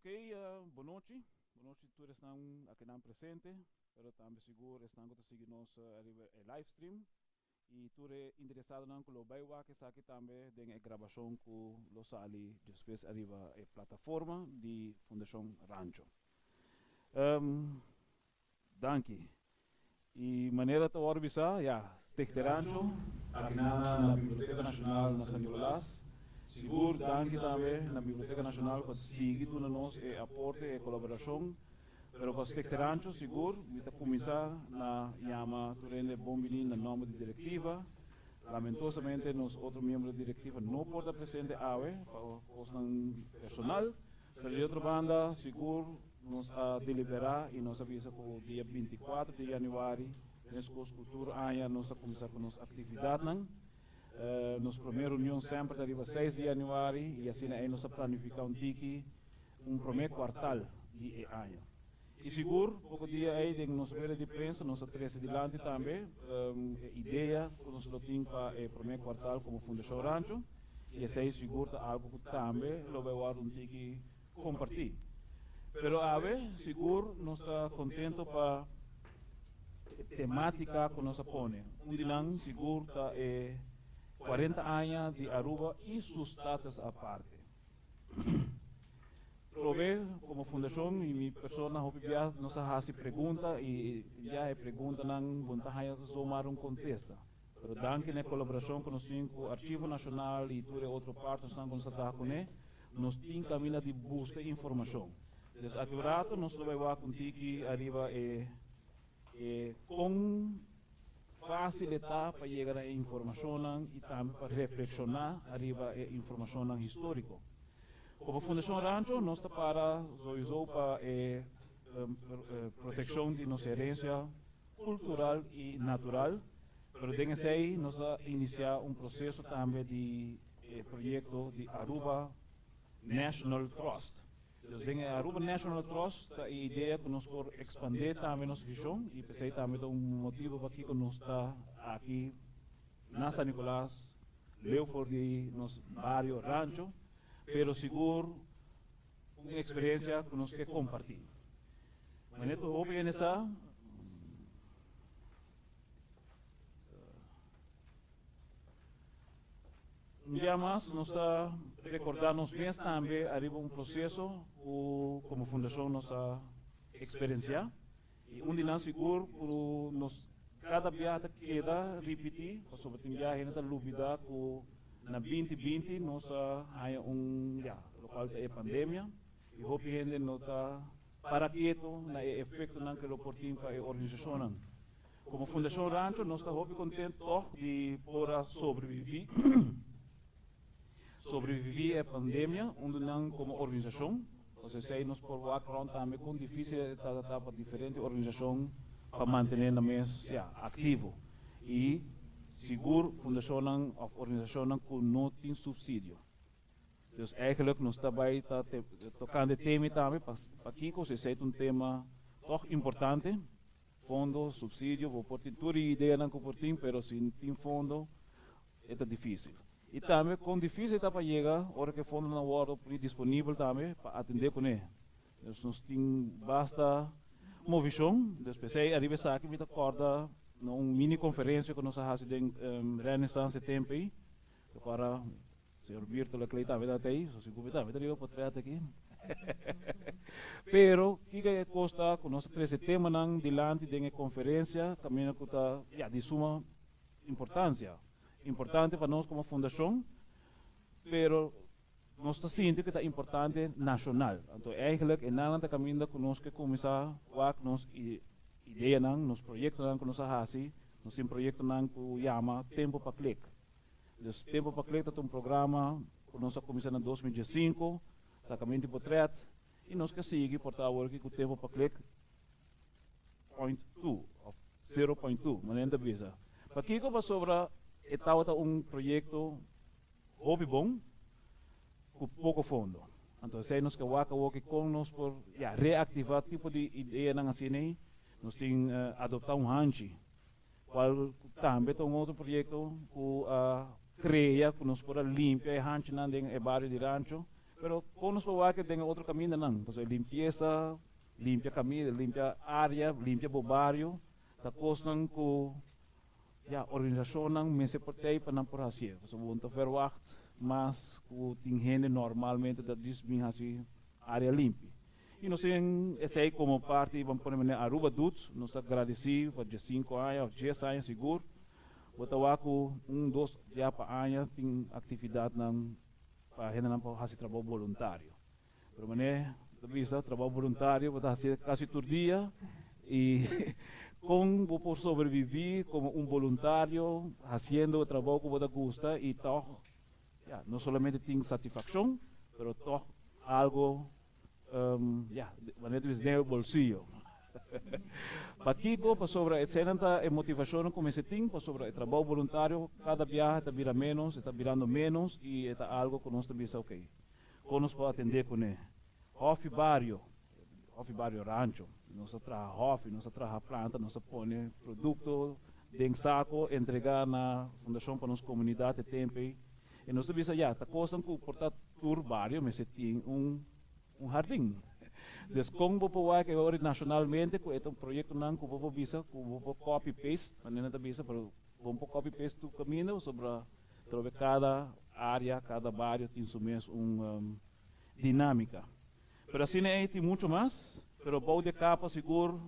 Ok, boa noite. Boa noite, todos estão aqui não presente, mas também seguro estão a seguir nos live stream. E tudo interessado não com o baiwa que está aqui também tem a gravação com los ali depois arriba a plataforma de Fundação Rancho. Danke. E maneira de organizar, Stichte Rancho, aqui na Biblioteca Nacional de San Nicolás. Seguro, danke também na Biblioteca Nacional por seguir tudo nós e aporte e colaboração. Pero com Stichte Rancho, seguro, vamos começar na chama turende bombini na nome de diretiva. Lamentosamente, nós outros membros da diretiva não podem presente ave, por questão personal. Pero de outra banda, seguro, nós a deliberar e nós avisa que o dia 24 de janeiro, nessa cultura, amanhã nós a começar com nossa atividade. Nossa primeira reunião sempre arriba 6 de janeiro e assim aí nós planificamos um primeiro quartal de ano. E seguro, pouco dia aí de nossa feira de prensa, nós três adiante também, ideia que nós temos para o primeiro quartal como Fundação Rancho, e assim seguro algo que também lo vai um tiki compartilhar. Pero a ver, seguro, nós está contento para temática que nós põe. Dinang seguro está 40 anos de Aruba e sus status aparte. Prove como fundação e minha persona já nos faz pergunta e já é pergunta não vontade de somar contesta. Pero danke na colaboração que nós temos com o Arquivo Nacional e toda outra parte nós estamos com ele, nós temos caminho de busca de informação. Então, agora nós vamos contigo arriba com facilitar para chegar a informação e também para reflexionar arriba a informação histórica. Como Fundação Rancho, nós estamos para proteção de nossa herência cultural e natural, mas desde aí nós vamos iniciar processo também de projeto de Aruba National Trust. Então, desde Aruba National Trust, a ideia que nós podemos expandir também nossa visão e pensei também motivo para que nós está aqui na San Nicolás, Leopold de nosso barrio Rancho, pero seguro uma experiência que nós queremos compartilhar. Mas eu vou pensar um dia mais nós está recordando bem também arriba processo como fundação nossa experiência e dia não seguro por nós cada viagem queda repetir sobre tem viagem na lubida com na 2020 nós há local é pandemia e hope gente não está para quieto na efeito não que o portinho para a organização como Fundação Rancho nós está hope contento de poder sobreviver à pandemia não como organização ou seja nós por background também com difícil tratar para diferentes organizações para manter na mesa ativo e seguro fundação of organização que não tem subsídio. Então, eigenlijk nós também está tocando tema também para aqui que se é tema toch importante, fundo, subsídio, vou por toda ideia não comportem, mas sem tem fundo é difícil. E também com difícil está para chegar, hora que fundo não hora disponível também para atender com ele. Então, nós tem basta uma visão, depois aí arriba aqui me acorda uma mini conferência que nós fazemos em Renaissance tempo aí para servir toda a cliente da aí só se cubita vai ter para aqui pero que costa com nosso três tema não dilante de conferência também que está de suma importância importante para nós como fundação pero nós está sentindo que está importante nacional então eigenlijk nada está caminhando conosco que começar a nós ideia não, nos projetos não que nós fazemos, nós temos projeto não que chama Tempo para Clique. Então, Tempo para Clique é programa que nós começamos em 2015, sacamente portrait, e nós que seguimos por estar working com o Tempo para Clique 0.2, maneira de visa. Para aqui como sobre etapa projeto hobby bom com pouco fundo. Então, aí nós que working com nós por reativar tipo de ideia não assim nós temos adoptar rancho, qual também tem outro projeto que cria, que nós podemos limpar o rancho no bairro de rancho, Pero con los papás que tengan otro camino, ¿no? Pues limpieza, limpia camino, limpia área, limpia bobario, ta costan ko ja, organisationen mensen partij para por hacer. Pues want verwacht mas ku tingene normalmente dat dis min hasi área limpa. E nós temos esse como parte, vamos pôr na Aruba Dudes, nós estamos agradecidos por 5 anos, 10 anos seguro. Botawa ko 2 dia pa anos tem atividade para generar para fazer trabalho voluntário. Pero mané, visa trabalho voluntário, botar fazer quase todo dia e com por sobreviver como voluntário, fazendo o trabalho que você gosta e toch, ja, não somente tem satisfação, pero toch algo, ja, wanneer het is bolsillo. Pakiko, sobre a cena motivação como esse tem, sobre o trabalho voluntário, cada viagem está virando menos, está virando menos e é algo que nós também ok. Com nós para atender com ele. Hof Barrio Rancho, nós trabalhamos hof, nós trabalhamos planta, nós põe produto em saco, entregar na fundação para nossa comunidade tempo e nós também já está coisa que portar tour barrio, mas tem jardim. Dus kung bupuwa kay ori nacionalmente ko itong proyekto nang ko visa ko copy paste manena ta bisa pero vamos copy paste tu caminho sobre sobre cada área, cada barrio tem su mesmo dinâmica. Pero assim é tem muito mais, pero bom de capa seguro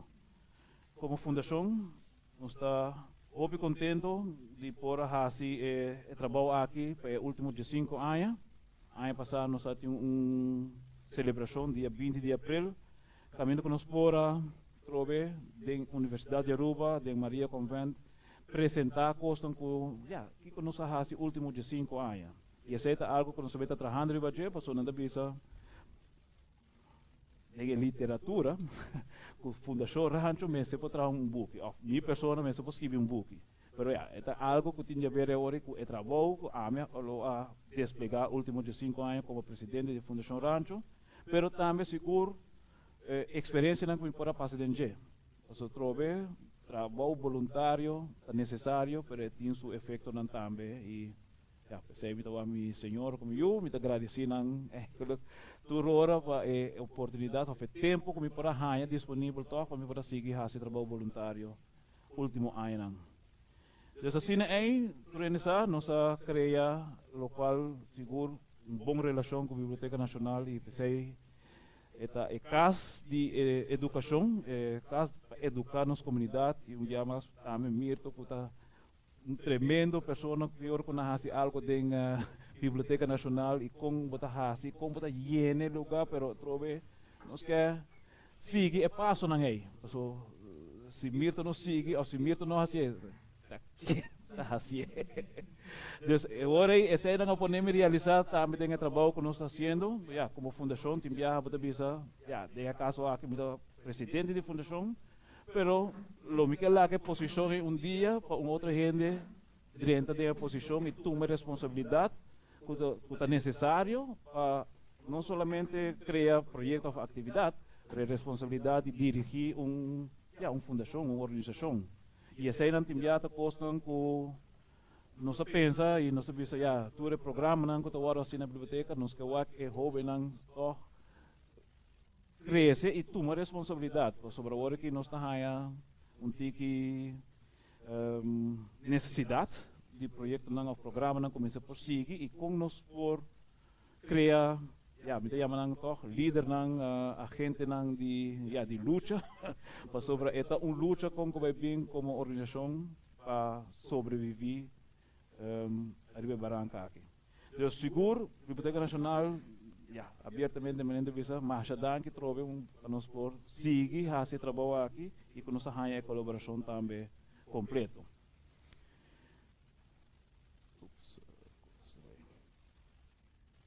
como fundação nós está muito contento de por assim trabalho aqui para últimos 5 anos. Ano passado nós tivemos celebração dia 20 de abril, caminho que nos pora trove da Universidade de Aruba, da Maria Convent, apresentar coisas que que nos faz últimos de 5 anos. E essa é algo que nós está trabalhando em Baje, passou na bisa em literatura, com Fundação Rancho, mas se pode trazer book, minha pessoa mas se pode escrever book. Pero é algo que tinha a ver agora com o trabalho que a desplegar últimos de 5 anos como presidente da Fundação Rancho. Pero também seguro experiência não pode passar de dia. Você trove trabalho voluntário é necessário, pero tem seu efeito não também e já percebe então a minha senhora como eu me agradecer não toda hora para a oportunidade of tempo que me para ganhar disponível toch para me para seguir fazer trabalho voluntário último ano não. Dus assim é organizar nossa cria local seguro boa relação com a Biblioteca Nacional e sei esta é casa de educação, casa para educar nossa comunidade e um dia mais também mirto que está tremendo pessoa que eu conheço algo da Biblioteca Nacional e como botar hasi, como botar llene lugar, pero trove nós quer seguir é passo não é, so se mirto não sigue ou se mirto não assim, tá assim. Dus agora essa é a ponemos realizar também tem trabalho que nós está fazendo, já como fundação tem já botar bisa, já de caso aqui me presidente de fundação, pero lo que lá que posição dia para outra gente dentro da posição e toma responsabilidade que é necessário para não somente criar projetos ou atividade, mas responsabilidade de dirigir uma fundação, uma organização. E essa não tem já costam que nós pensa e nós pensa já todo programa não que está agora assim na biblioteca, nós que é jovem não cresce e toma responsabilidade sobre a hora que nós está tique necessidade de projeto não o programa não começa por seguir e com nós por criar me chama não toch líder não agente não de luta para sobre esta luta com que vai bem como organização para sobreviver arriba Barranca aqui. Eu seguro Biblioteca Nacional abertamente de visa mas já que trove para nós por seguir esse trabalho aqui e com nossa a colaboração também completo.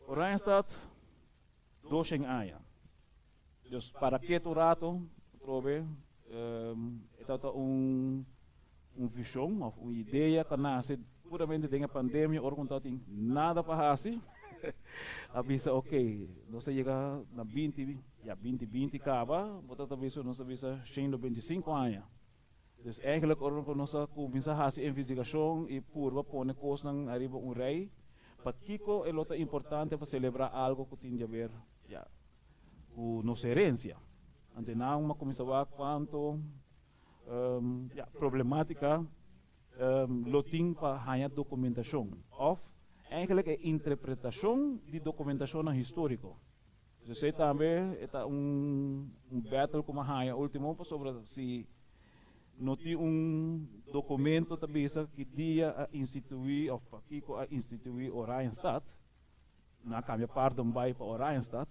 Rijnstad, 2 anos. Dus para que tu rato, trove, é visão, uma ideia que nasce puramente da pandemia, ora quando tem nada para fazer, avisa ok, nós chega na 2020 acaba, botar avisa nós avisa 25 anos. Dus eigenlijk ora quando nós começa a fazer investigação e por pôr coisas arriba rei. Para Kiko é outra importante para celebrar algo que tem a ver yeah, com nossa herência. Ante não uma começava quanto problemática loting para ganhar documentação. Of eigenlijk é interpretação de documentação histórica. Eu sei também é battle como a último sobre se não tem documento também que dia a instituir ou Kiko a instituir Oranienstad, na cambia parte para Oranienstad,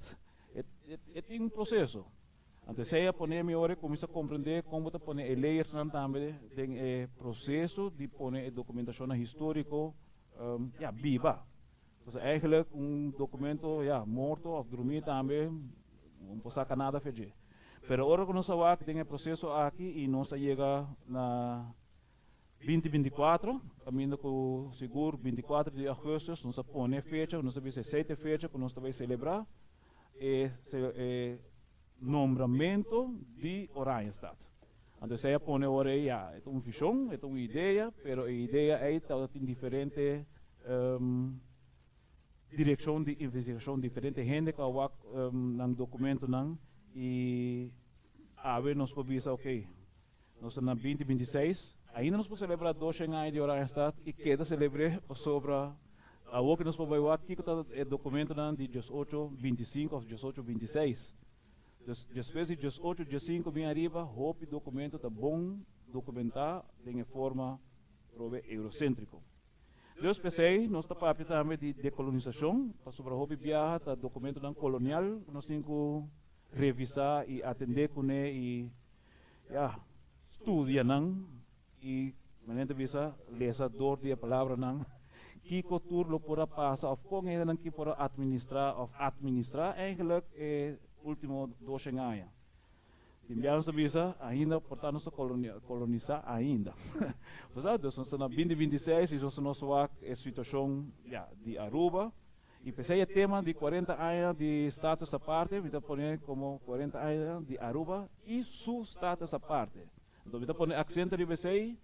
é processo. Então, se poner melhor, começa a compreender como está poner leis também tem processo de poner documentação histórica viva. Então, eigenlijk documento morto ou dormir também, não pode sacar nada a fazer. Pero agora que nós sabemos que tem processo aqui e nós chega na 2024, caminho com seguro 24 de agosto, nós põe fecha, nós sabemos 7 fecha que nós vamos celebrar nombramento de Oranienstad. Então, se põe agora é uma visão, é uma ideia, pero a ideia é tem diferente direção de investigação, diferente gente que vai no documento e a ver nos podemos ok, nós estamos em 2026, ainda nos podemos celebrar 2 anos de Oranienstad e queda celebrar sobre a o que nos podemos ver aqui que está o documento de 1825 ou 1826. Depois de 1825 bem arriba, o documento está bom documentar de forma eurocêntrico. Depois pensei, nós estamos para também de decolonização, sobre o viaja, documento colonial, nós temos que revisar e atender com ele e estudar e maneira visa lesador de palavra que cultura lo pura passa of com ele que pura administrar eigenlijk último 2 anos. Enviamos a visa ainda portanto colonizar ainda. Então, nós estamos na 2026 e nós vamos a situação de Aruba. E pensei o tema de 40 anos de status aparte, vou pôr como 40 anos de Aruba e seu status aparte. Então, vou pôr acento de pensei,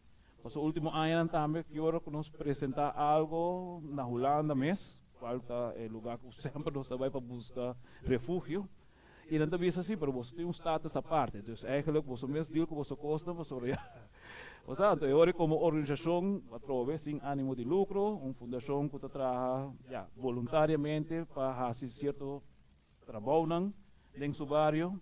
o último ano também, que agora nos apresentar algo na Holanda mesmo, falta o lugar que sempre nós vai para buscar refúgio. E não também assim, mas você tem status aparte. Então, eigenlijk, você mesmo diz que você custa sobre o sea, agora como organização, sem ânimo de lucro, uma fundação que trabalha voluntariamente para fazer certo trabalho em seu bairro,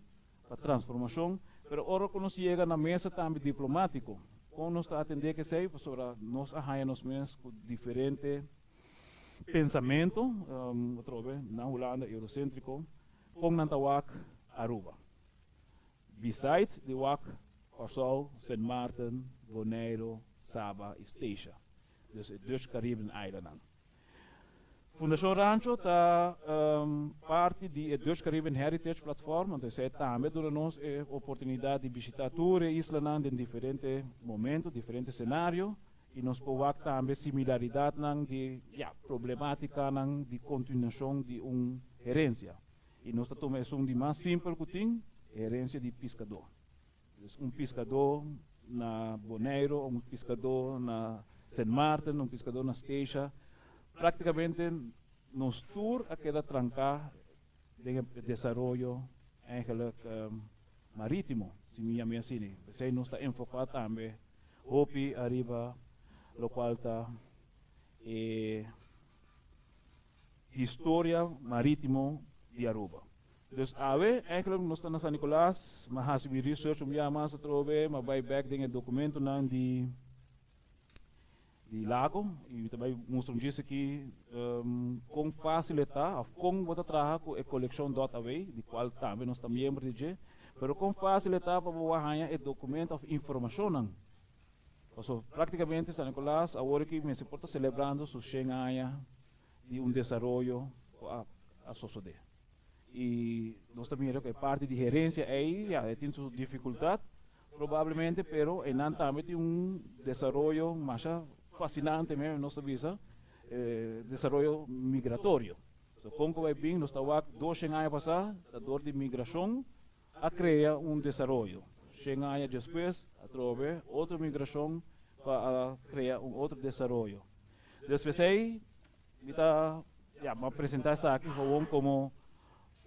para transformação, mas agora quando nós chega na mesa também diplomático, quando nós atendemos que sei, sobre nós arranjamos mesmo com diferente pensamento, na Holanda, eurocêntrico, com Nantawak, Aruba. Besides the WAC, Curaçao, St. Maarten, Bonaire, Saba e Statia. Dus het Dutch Caribbean Eilanden. Fundação Rancho está parte do Dutch Caribbean Heritage Platform, então é também dando nos a oportunidade de visitar todas as islas em diferentes momentos, diferentes cenários, e nos pode também similaridade de problemática de continuação de uma herência. E nós tomamos de mais simples que tem, herência de pescador. Pescador na Bonaire, pescador na St. Maarten, pescador na Statia, praticamente nos tour a queda trancar de desenvolvimento marítimo, se me chama assim. Você não está enfocado também, hopi arriba, lo qual está história marítimo de Aruba. Dus awe, eigenlijk nós estamos na San Nicolás, mas fazemos research mais a trove, mas vai back dengan documento de lago e também mostram disso aqui com facilitar, com você trabalhar com a coleção .aw, de qual também nós estamos membros de, mas com facilitar para você ganhar o documento de informação. Então, praticamente San Nicolás agora que me se porta celebrando su 100 anos de desenvolvimento a sociedade. E nós também que parte de gerência aí tem sua dificuldade provavelmente, pero en também tem desenvolvimento mais fascinante mesmo nossa visa, desenvolvimento migratório. So, como vai bem, nós estamos 2 anos passados, a dor de migração, a criar desenvolvimento. 100 anos depois, a trover outra migração para criar outro desenvolvimento. Depois aí, Mita, ja, maar presentatie gewoon como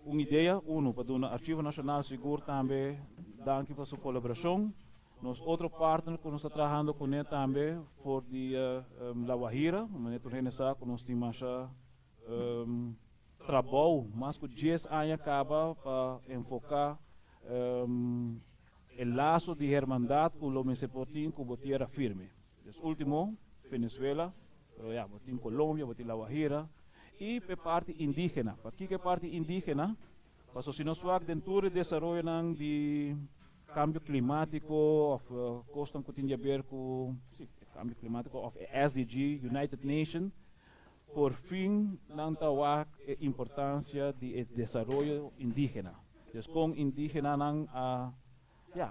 uma ideia, para o Arquivo Nacional Seguro também, danke por sua colaboração. Nós outro partner que nós está trabalhando com ele também, for de La Guajira, mas tu renessa que nós temos trabalho, mas que 10 anos acaba para enfocar o laço de hermandade com o Mesepotim com a tierra firme. Esse último, Venezuela, botin Colômbia, botin La Guajira, e para parte indígena. Para que parte indígena? Para se nós vamos dentro do desenvolvimento de cambio climático, of questão que tem a ver com cambio climático, of SDG, United Nations, por fim, não está a importância do desenvolvimento indígena. Então, com indígena não a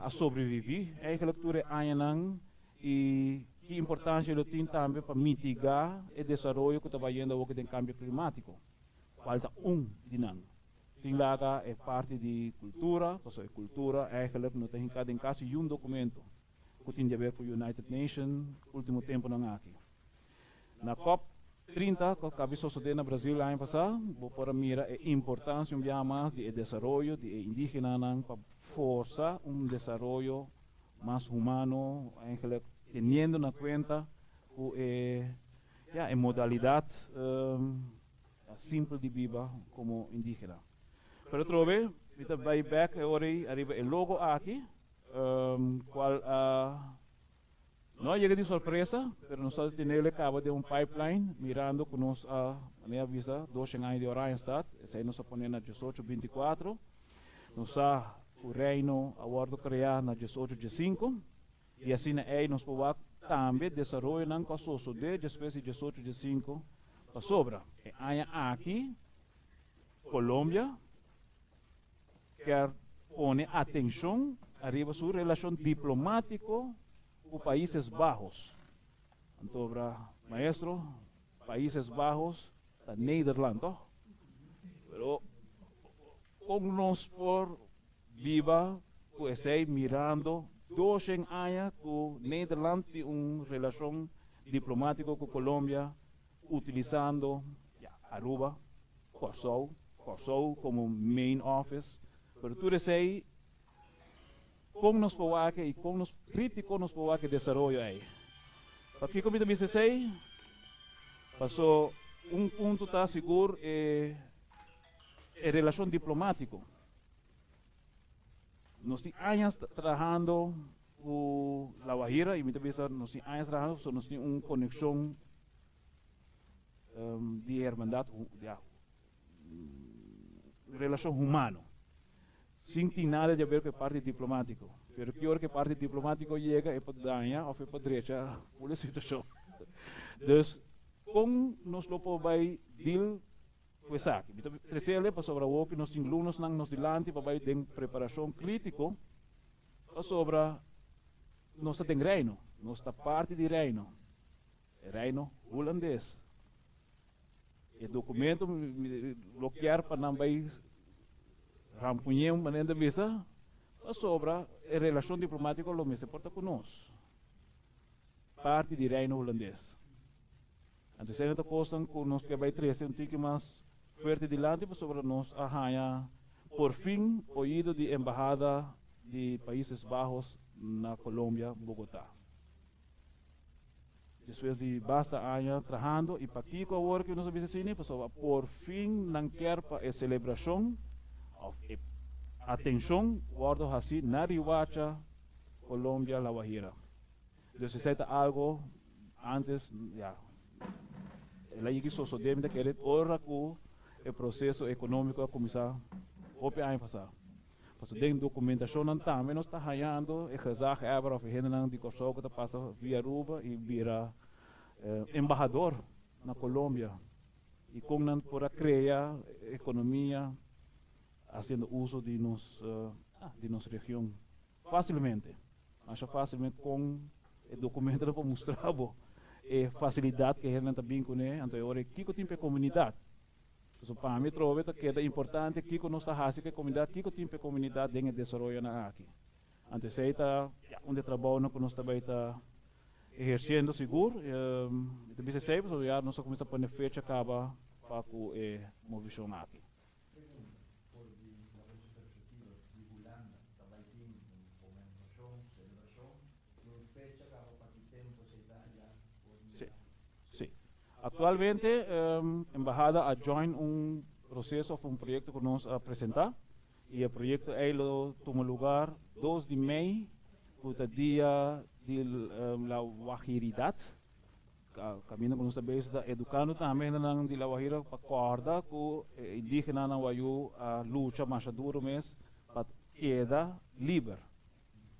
sobreviver, eigenlijk tudo é e que importância ele tem também para mitigar o desenvolvimento que está vendo o cambio climático. Falta de não. Sim, lá é parte de cultura, porque a cultura eigenlijk não tem cada caso um documento que tem a ver com a United Nations, último tempo não aqui. Na COP30, que acabou de suceder no Brasil ano passado, vou para mirar a importância mais de desenvolvimento de indígena para forçar desenvolvimento mais humano, eigenlijk teniendo na cuenta a modalidade simples de vida como indígena. Pero trove, kita vai back ahora arriba el logo aqui, qual não llega de sorpresa, pero nós temos cabo de pipeline, mirando que nós a minha visa 2 anos de Oranjestad, esse aí nós ponemos na 1824, nós o reino aguardo criar na 1815, e assim aí nós podemos também desenvolver não com a de espécie 1815 para sobra. E aí aqui, Colômbia, quer pôr atenção arriba sua relação diplomática com Países Bajos. Então, maestro, Países Bajos, da Nederland, pero com nós por viva, pues aí mirando 2 anos com Nederland tem uma relação diplomática com Colômbia, utilizando Aruba, Corsou como main office. Pero tudo isso aí, como nos podemos e como nos críticos nos podemos desenvolver aí. Para que como também se sei, passou ponto tá seguro é relação diplomática. Nós temos anos trabalhando com La Guajira e muitas vezes nós temos anos trabalhando, so nós temos uma conexão de hermandade, relação humana. Sem ter nada a ver com a parte diplomática. Pero pior que a parte diplomática chega é para ganhar ou para direita a situação. Dus, como nós não podemos deal com isso aqui? Então, terceiro, para sobre o que nós temos nos dilante, para ter preparação crítica, para sobre nós temos reino, nós temos parte de reino, reino holandês. O documento bloquear para não vai rampunhar maneira de visa, para sobre a relação diplomática lo mais importa conosco. Parte de reino holandês. Então, se não costam que nós que vai trazer um tique mais forte delante para sobre nós arranha por fim oído de embajada de Países Bajos na Colômbia, Bogotá. Depois de basta anos trabalhando e para que agora que nós visitamos, por fim não quer para a celebração, atenção, guardo assim na Rihuacha, Colômbia, La Guajira. Então se é algo antes, ela ia que só deve querer ora com o processo econômico a começar a passar. Porque tem documentação também nós está ganhando e gezag hebben of hinderen die corso que passa via Aruba e vira embaixador na Colômbia e com não para criar economia fazendo uso de nossa região facilmente, acho facilmente com o documento para mostrar a facilidade que ele também com ele, então agora aqui que tem a comunidade. So, para mim, trove que é importante que nós estamos fazendo a comunidade, que tem a comunidade dentro de desenvolvimento aqui. Antes, aí está onde trabalho que nós também está ejerciendo seguro. De 16, so ya nós começamos a pôr fecha acaba para o movição aqui. Sim, sim. Atualmente, a embajada a join processo, um projeto que nós apresentar. E o projeto toma lugar 2 de maio, o dia da Wahiridad. Caminho com nós também educando também na de la Wahira para acorda com indígena na Wayu a luta mais duro mês para queda livre,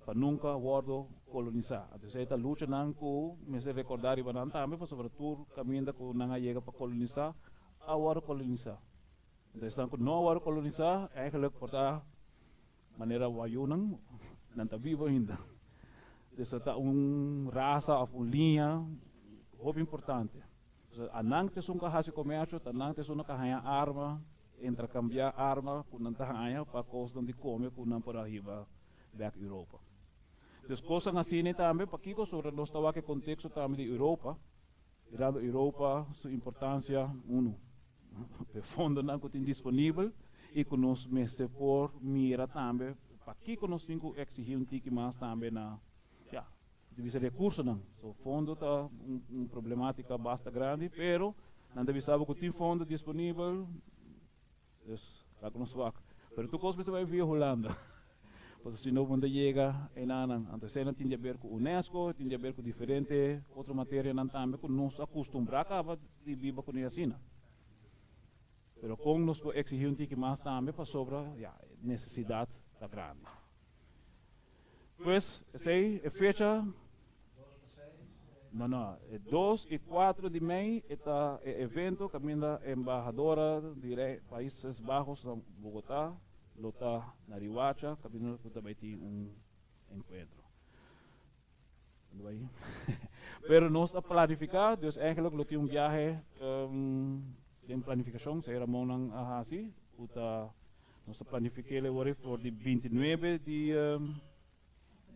para nunca wordo colonizar. Então esta luta não com me se recordar e banan também para sobretudo caminho com não chega para colonizar a wordo colonizar. Então estão com não wordo colonizar é que portar maneira Wayu não está vivo ainda. Então está raça ou linha muito importante. Anang te sung kahasi comércio, anang te sung nakahaya arma, intercambiar arma, kung nantahaya pa costa de come, kung nan por arriba, back Europa. Dus coisa assim também, para Kiko, sobre nós estava que contexto também de Europa, irado Europa, sua importância, o fundo não que tem disponível, e que nós mestre por mira também, para Kiko nós temos que exigir tique mais também na, deve ser recurso não, o fundo está problemática bastante grande, pero não deve saber que tem fundo disponível, lá que nós vamos. Pero tu coisa você vai vir Holanda, porque se não quando chega em Anang, então você não tem a ver com UNESCO, tem a ver com diferente outra matéria não também, que nós acostumbramos a viver com isso assim. Pero com nós exigir tique mais também para sobre necessidade da grande. Pues, essa é fecha. Não, é 2 e 4 de maio, está evento, caminha embajadora de Países Bajos, Bogotá, Lota Nariwacha, caminha também tem encontro. Pero nós está planificado, dus eigenlijk lo tem viaje de planificação, se era monang ahasi, nós está planificado agora por de 29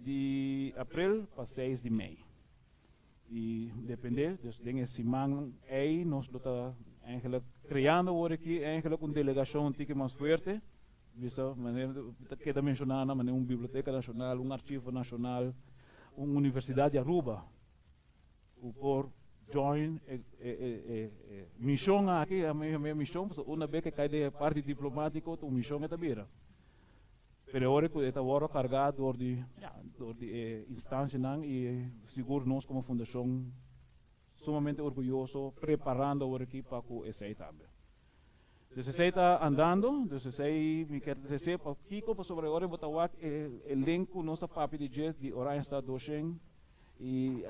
de abril para 6 de maio. E depender, dus dingen semana aí nós está eigenlijk criando agora aqui eigenlijk delegação tique mais forte, visa maneira que da mencionada, maneira biblioteca nacional, arquivo nacional, universidade de Aruba, o por join missão aqui a minha missão, uma vez que cai de parte diplomática, a missão é tabira. Pero agora que está agora carregado door de instância e seguro nós como fundação sumamente orgulhoso preparando agora aqui para o ESEI também. Então esse está andando, então esse me quer dizer para Kiko para sobre agora botar o elenco nossa papi de jet de Orange está docente e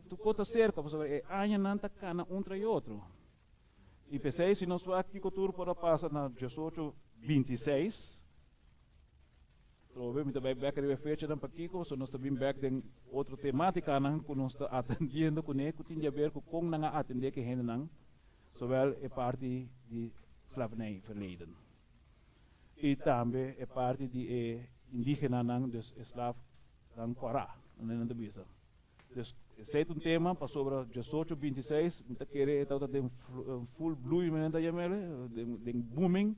tu conta cerca para sobre año nanta cana e outro. E pensei se nós vai Kiko tour para passar na 18-26. Provavelmente vai back a fecha dan para Kiko, so nós também back den outra temática nan que nós está atendendo com ele, que tem a ver com nanga atender que hen nan, zowel a parte de slavernij verleden. E também a parte de indígena nan, dus slaaf dan Pará, não é bisa. Dus esse é tema para sobre 18-26, muita querer então tem full blue, mas não é tem booming.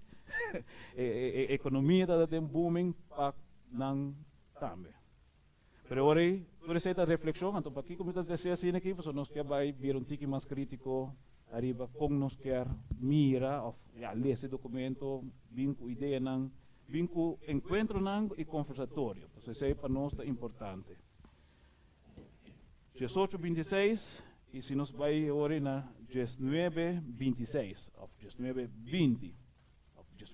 Economia está tem booming para não também. Pero agora por essa reflexão, então para aqui como está dizendo assim aqui, porque nós quer vai vir tique mais crítico arriba como nós quer mira ou ler esse documento, vinco ideia não, vinco encontro não e conversatório. Então isso é para nós é importante. 18-26 e se nós vai agora na 19-26 ou 19-20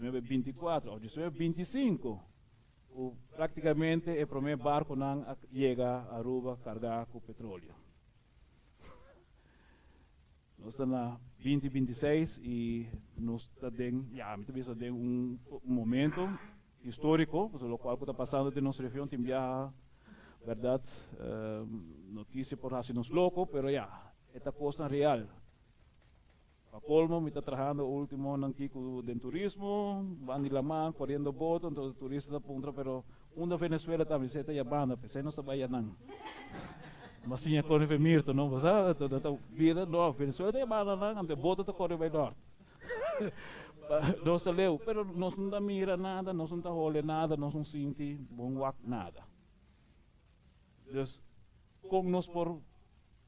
1924 ou 1925, praticamente o primeiro barco não chega a Aruba carregado com petróleo. Nós estamos na 2026 e nós estamos em momento histórico, o qual está passando de nossa região, tem verdade, notícia por assim nos louco, pero esta costa real. A colmo, me está trabajando último ng Kiko del turismo, van de la man, corriendo boto, entonces turistas da punta, pero una Venezuela también se está llamando, pues no está bayanang. Mas tinha corre para Mirto, não? Você vira no Venezuela tem mana lá, ante bota to corre para norte. Nós leu, pero nós não mira nada, nós não olha nada, nós não sente bom nada. Dus com nós por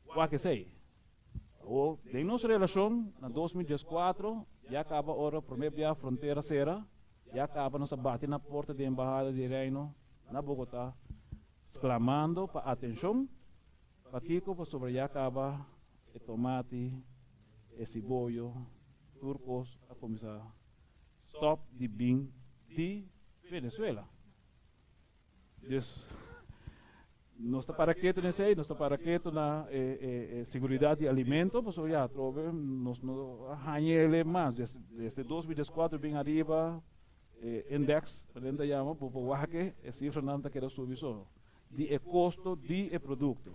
o que sei. O de nossa relação na 2014 já acaba ora primeira fronteira será, já acaba nossa bate na porta da embaixada de Reino na Bogotá, clamando para atenção. Paquico, pues sobre ya acaba el tomate, el cibollo, turcos, a comenzar. Stop the bean de Venezuela. Dus, não está para quieto nesse aí, não está para quieto na segurança de alimento, pues já trove, nós não arranhele mais, desde 2004 bem arriba, index, ainda chama, por que a cifra não está querendo subir só, de custo de produto.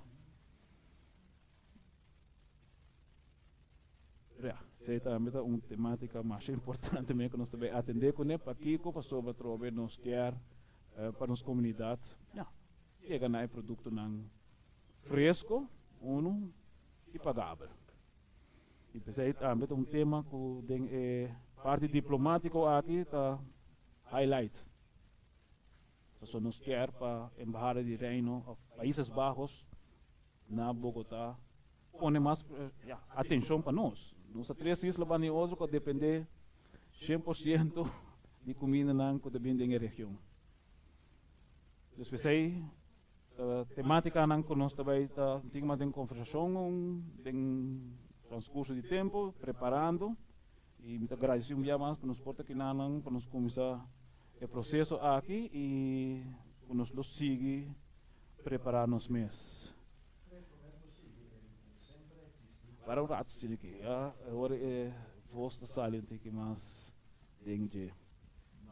Sei também uma temática mais importante também que nós também atender com ele para que para sobre trover nos quer para nos comunidade, chega na produto não fresco, e pagável. E pensei também um tema que tem parte diplomático aqui tá highlight. Só nos quer para embaixada de Reino, Países Bajos, na Bogotá, pone mais atenção para nós. Nossa três islas vão em outro que depende 100% de comida que depende da região. Então, a temática que nós também temos uma conversação, tem transcurso de tempo, preparando, e muito agradecido já mais que nos porta aqui para nos começar o processo aqui e que nos siga preparar nos meses. Para um rato sim aqui, agora vossa saliente que mais dengue.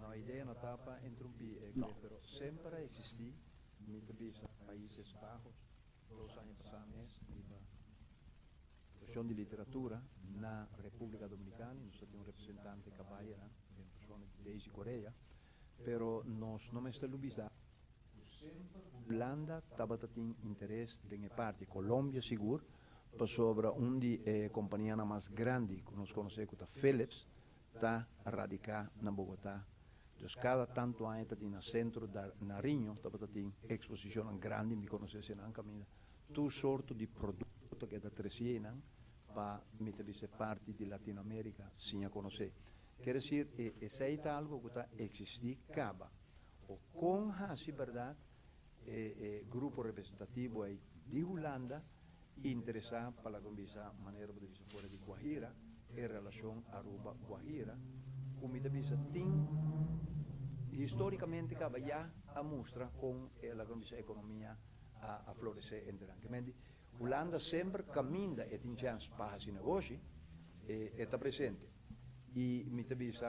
A ideia não está para interromper, mas sempre existe, muitas vezes Países Bajos, 2 anos passados, a profissão de literatura na República Dominicana, nós temos um representante que vai, uma pessoa desde Coreia, pero nós não estamos lubizando. Holanda estava tendo interesse em parte, Colômbia seguro, sobre uma companhia mais grande que nós conhecemos, que Philips, está radicada na Bogotá. Então, cada tanto ano está no centro da Nariño, está tendo exposição grande, me conhece na caminho. Tu sorte de produto que está crescendo para ser parte de Latinoamérica, sem a conhecer. Quer dizer, esse é algo que está existindo, acaba. Com a verdade, grupo representativo de Holanda, interessado para a maneira de ser fora de Guajira, em relação a Aruba-Guajira, como tem historicamente já a mostra com a economia a florescer internamente. Holanda sempre caminha e tem chance para esse negócio, está presente. E muitas vezes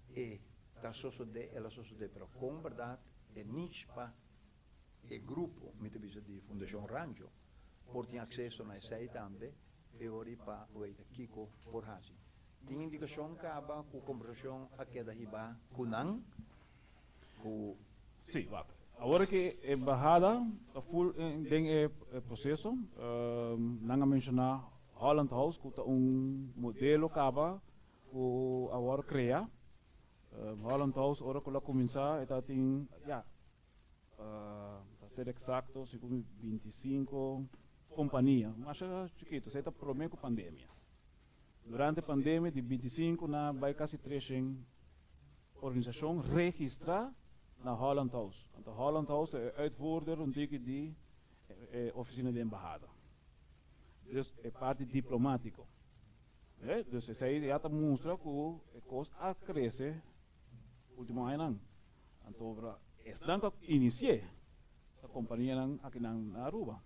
está sucedendo, ela sucede, mas com verdade, é nicho para o grupo, muitas vezes de Fundação Rancho, por ter acesso a essa também, e ora para o Kiko por Hasi. Tem indicação que acaba com a conversação aqui da Riba, com Nang? Sim, agora que a embajada tem o processo, não mencionar Holland House, que é modelo que acaba com agora criar. Holland House, agora que ela começar, tem, para ser exato, 25 companhias, mas é chiquito, você está problema com a pandemia. Durante a pandemia, de 25, vai quase 300 organizações registrar na Holland House. Want de Holland House é uitvoerder de oficina de embajada. Dus é parte diplomático. Dus isso aí já mostra que a coisa cresce último ano. Então, estão que iniciar a companhia aqui na Aruba.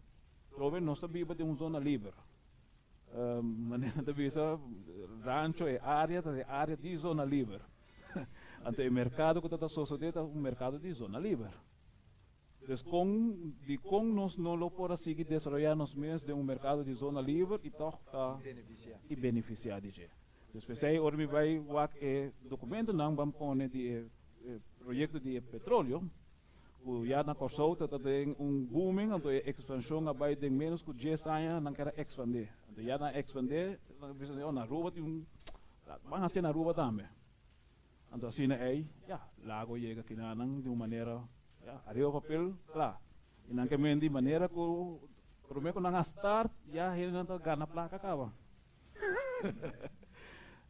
Trove nós vivemos de uma zona livre. Maneira de ver, rancho é área de zona livre. Ante o mercado que está associado é mercado de zona livre. Então, com nós não lo podemos seguir desenvolvendo nos meios de mercado de zona livre e toch beneficiar de gente. Então, se ormi vai o documento não vamos pôr de projeto de petróleo, ya na Corsou, dat tem booming, então a expansão abai tem menos que 10 anos, não quer expandir. Então já na expandir, bisa na Aruba tem bangas que na Aruba também. Então assim aí, ya, lago chega aqui na de uma maneira, ya, arriba papel, lá. E não que de maneira que primeiro que não start, já ele não gana placa acaba.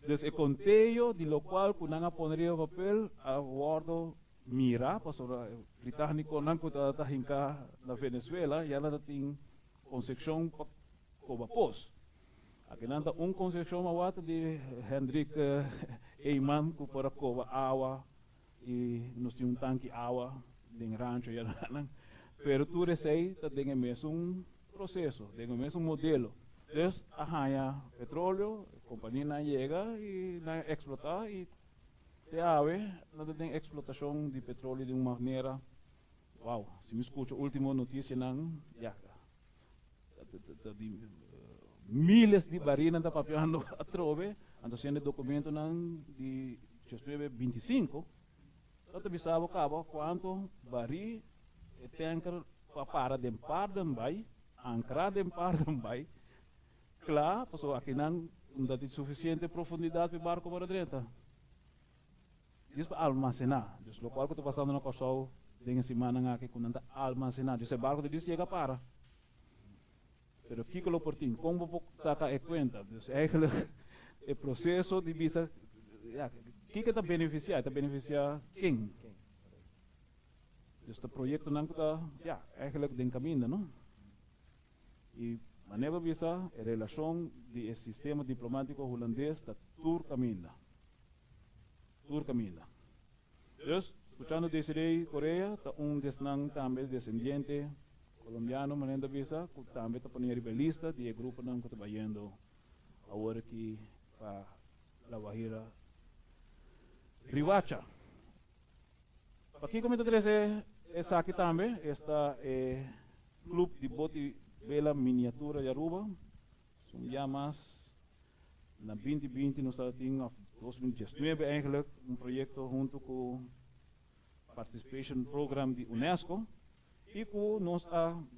Desde o conteio, de lo qual que não poneria papel, a guardo mira, para sobre británico não que está hinca na Venezuela, já não tem concessão para como pos. Aqui não tem concessão awat de Hendrik Eyman que para coba água e nos tem tanque água de rancho já não. Pero tu receita tem o mesmo processo, tem o mesmo modelo. Então, arranha petróleo, a companhia chega e explota e te ave, não tem explotação de petróleo de uma maneira, uau, se me escuta a última notícia, não, já, miles de barris não está papiando a trove, então sendo documento não de 25, então bisabo cabo quanto barris tem que para de par também, ancrar de par também, claro, porque aqui não tem suficiente profundidade para o barco para dentro. Isso para almacenar. Então, o qual que estou passando na Corsou, tem semana aqui que não está almacenar. Esse barco de chega para. Pero aqui que lo portinho, como vou sacar a conta? Então, eigenlijk, o processo de visa, que está beneficiar? Está beneficiar quem? Dus het project dan ja, eigenlijk den caminho, não? E maneira visa a relação do sistema diplomático holandês da caminho. Caminho. Dus, escuchando desde Coreia, tá desnang também descendente colombiano, maneira visa, que também está poniendo rebelista de grupo não que está vayendo agora aqui para La Guajira, Ribacha. Aqui comenta essa aqui também, esta clube de bote vela miniatura de Aruba, são já mais na 2020 nós temos 2019 eigenlijk projeto junto com o Participation Program de Unesco e que nos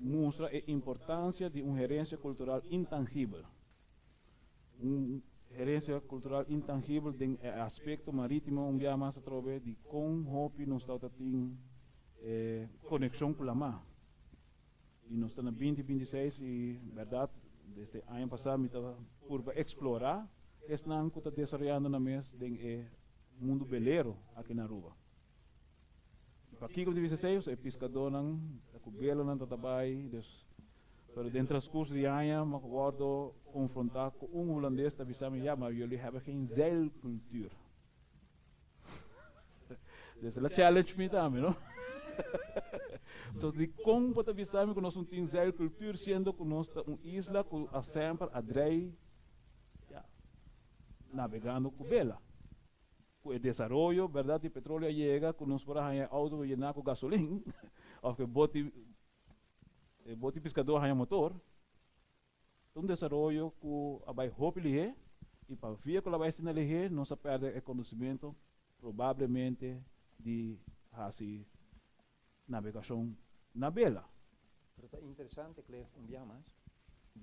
mostra a importância de uma gerência cultural intangível. Gerência cultural intangível tem aspecto marítimo um dia mais através de como hopi nos está tendo conexão com a mar. E nós estamos em 2026 e, verdade, desde o ano passado, estava por explorar esse não que está desenvolvendo na mesa do mundo beleiro aqui na Aruba. Aqui, como disse, é pescador, a cubela não está trabalhando, pero dentro do curso de ano, me acordo confrontar com holandês que disse, ja, maar jullie hebben geen zeilcultuur. Dat is een challenge met hem, não? So, de como para avisar que nós não temos zeilcultuur, sendo que nós estamos uma isla que sempre adrei navegando com vela. Com o desenvolvimento, verdade, o petróleo chega, que nós podemos ganhar auto e llenar com gasolina, ou que bote pescador ganha motor. Então, desenvolvimento que vai hopili e para via que vai sinalizar, nós perde o conhecimento, provavelmente, de navegação na vela. Pero é interessante, Claire, mais.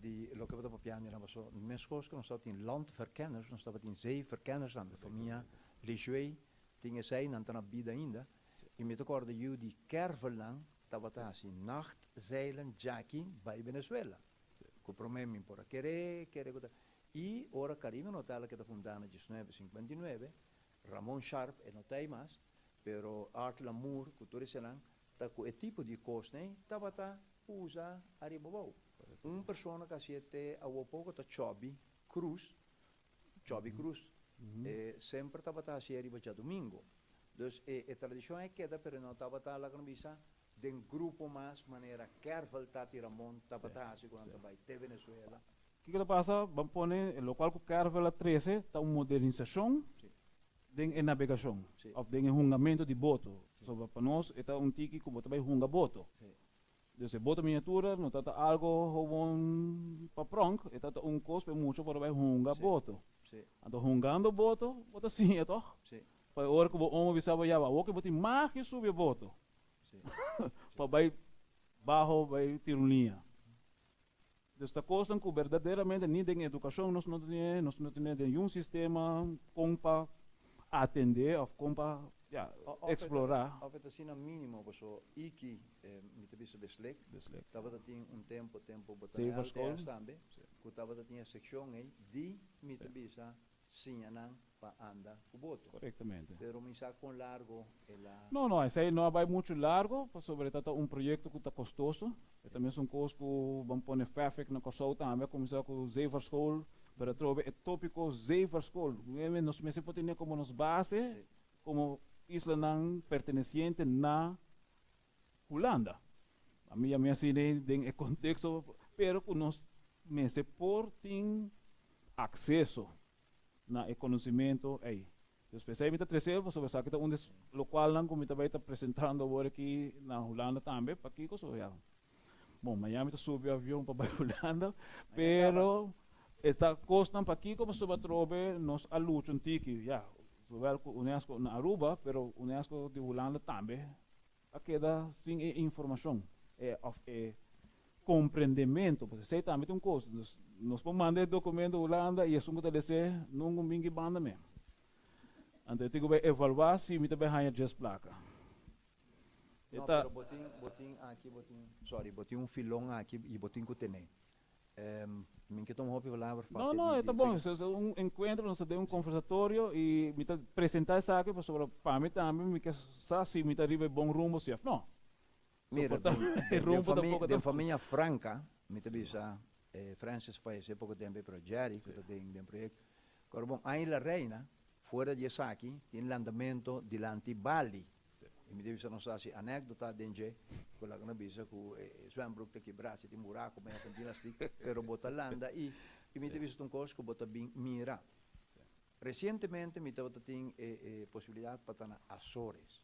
Die lo que we op piano hebben zo mensen kosten nog staat in landverkenners nog staat in zeeverkenners dan de familie Lejuey dingen zijn en dan bida ainda e me recordo eu die kervelang tabatasi nacht zeilen jackie bij Venezuela com promemi por querer e ora Caribe notala que da fundana 1959 Ramon Sharp e notei mais pero Art Lamour cultura selang ta com e tipo de costa tabata usa arribou uma pessoa que siete a pouco tá Chubby Cruz, sempre estava a ser arriba já domingo. Dus a tradição é que pero não estava a lá com visa de grupo mais maneira carvel tati Ramon estava a assim quando vai de Venezuela. O que passa? Vamos pôr o local que carvel a 13 está uma modernização de navegação, ou de enrungamento de boto. So para nós está tiki como também runga boto. Dus de boto miniatura não está algo gewoon para pronk, está custo muito para vai hunga boto. Então hungando boto, bota sim, é toch? Para hora que o homem bisava já, o que bota mais que subir boto. Sí. para vai bajo vai tiranía. Desta coisa que verdadeiramente nem tem educação, nós não temos nenhum sistema como para atender ou como para explorar. Of het assim mínimo, so iki met de bisa beslek. Tava tinha tempo botar LTS também. Que tava tinha seção aí de met de bisa sinhanan para anda o boto. Corretamente. Pero misa com largo ela. Não, esse aí não vai muito largo, sobre todo projeto que está custoso. E também são coisas que vão pôr perfeito na coisa também, começar com Zeverschool, para trover tópico Zeverschool. Nós mesmos podemos como nos base, como isla não perteneciente na Holanda. A minha assim tem contexto, pero que nós mesmos por ter acesso na conhecimento aí. Especialmente terceiro, sobre essa que onde local não como está apresentando agora aqui na Holanda também, para aqui coisa já. Bom, Miami está subiu avião para a Holanda, pero está costando para aqui como se vai trover nos alunos antiki, já. Zowel UNESCO na Aruba, pero UNESCO de Holanda também, a queda sem informação, of compreendimento, porque sei também tem coisa, nós podemos mandar documento Holanda e isso que está dizendo, não mingi banda mesmo. Então tem que evaluar se me também há just placa. Não, pero botin aqui, botin filão aqui e botin que tem. Minha que tomou palavra. Não, tá bom. Se é encontro, nós temos conversatório e me apresentar isso aqui para mim também, me que se me arriba bom rumo, se não. Mira, de família franca, me avisa, Francis faz pouco tempo para Jerry, que tem um projeto. Agora, bom, aí la reina, fora de aqui, tem landamento de Bali. E me deve não sei se anedota denge, quella che nabisa ku Zwembroek te quebrase di buraco, ma continua stick, pero bota landa e mi deve un cosco bota bin mira. Recientemente mi tava tin possibilità para Azores.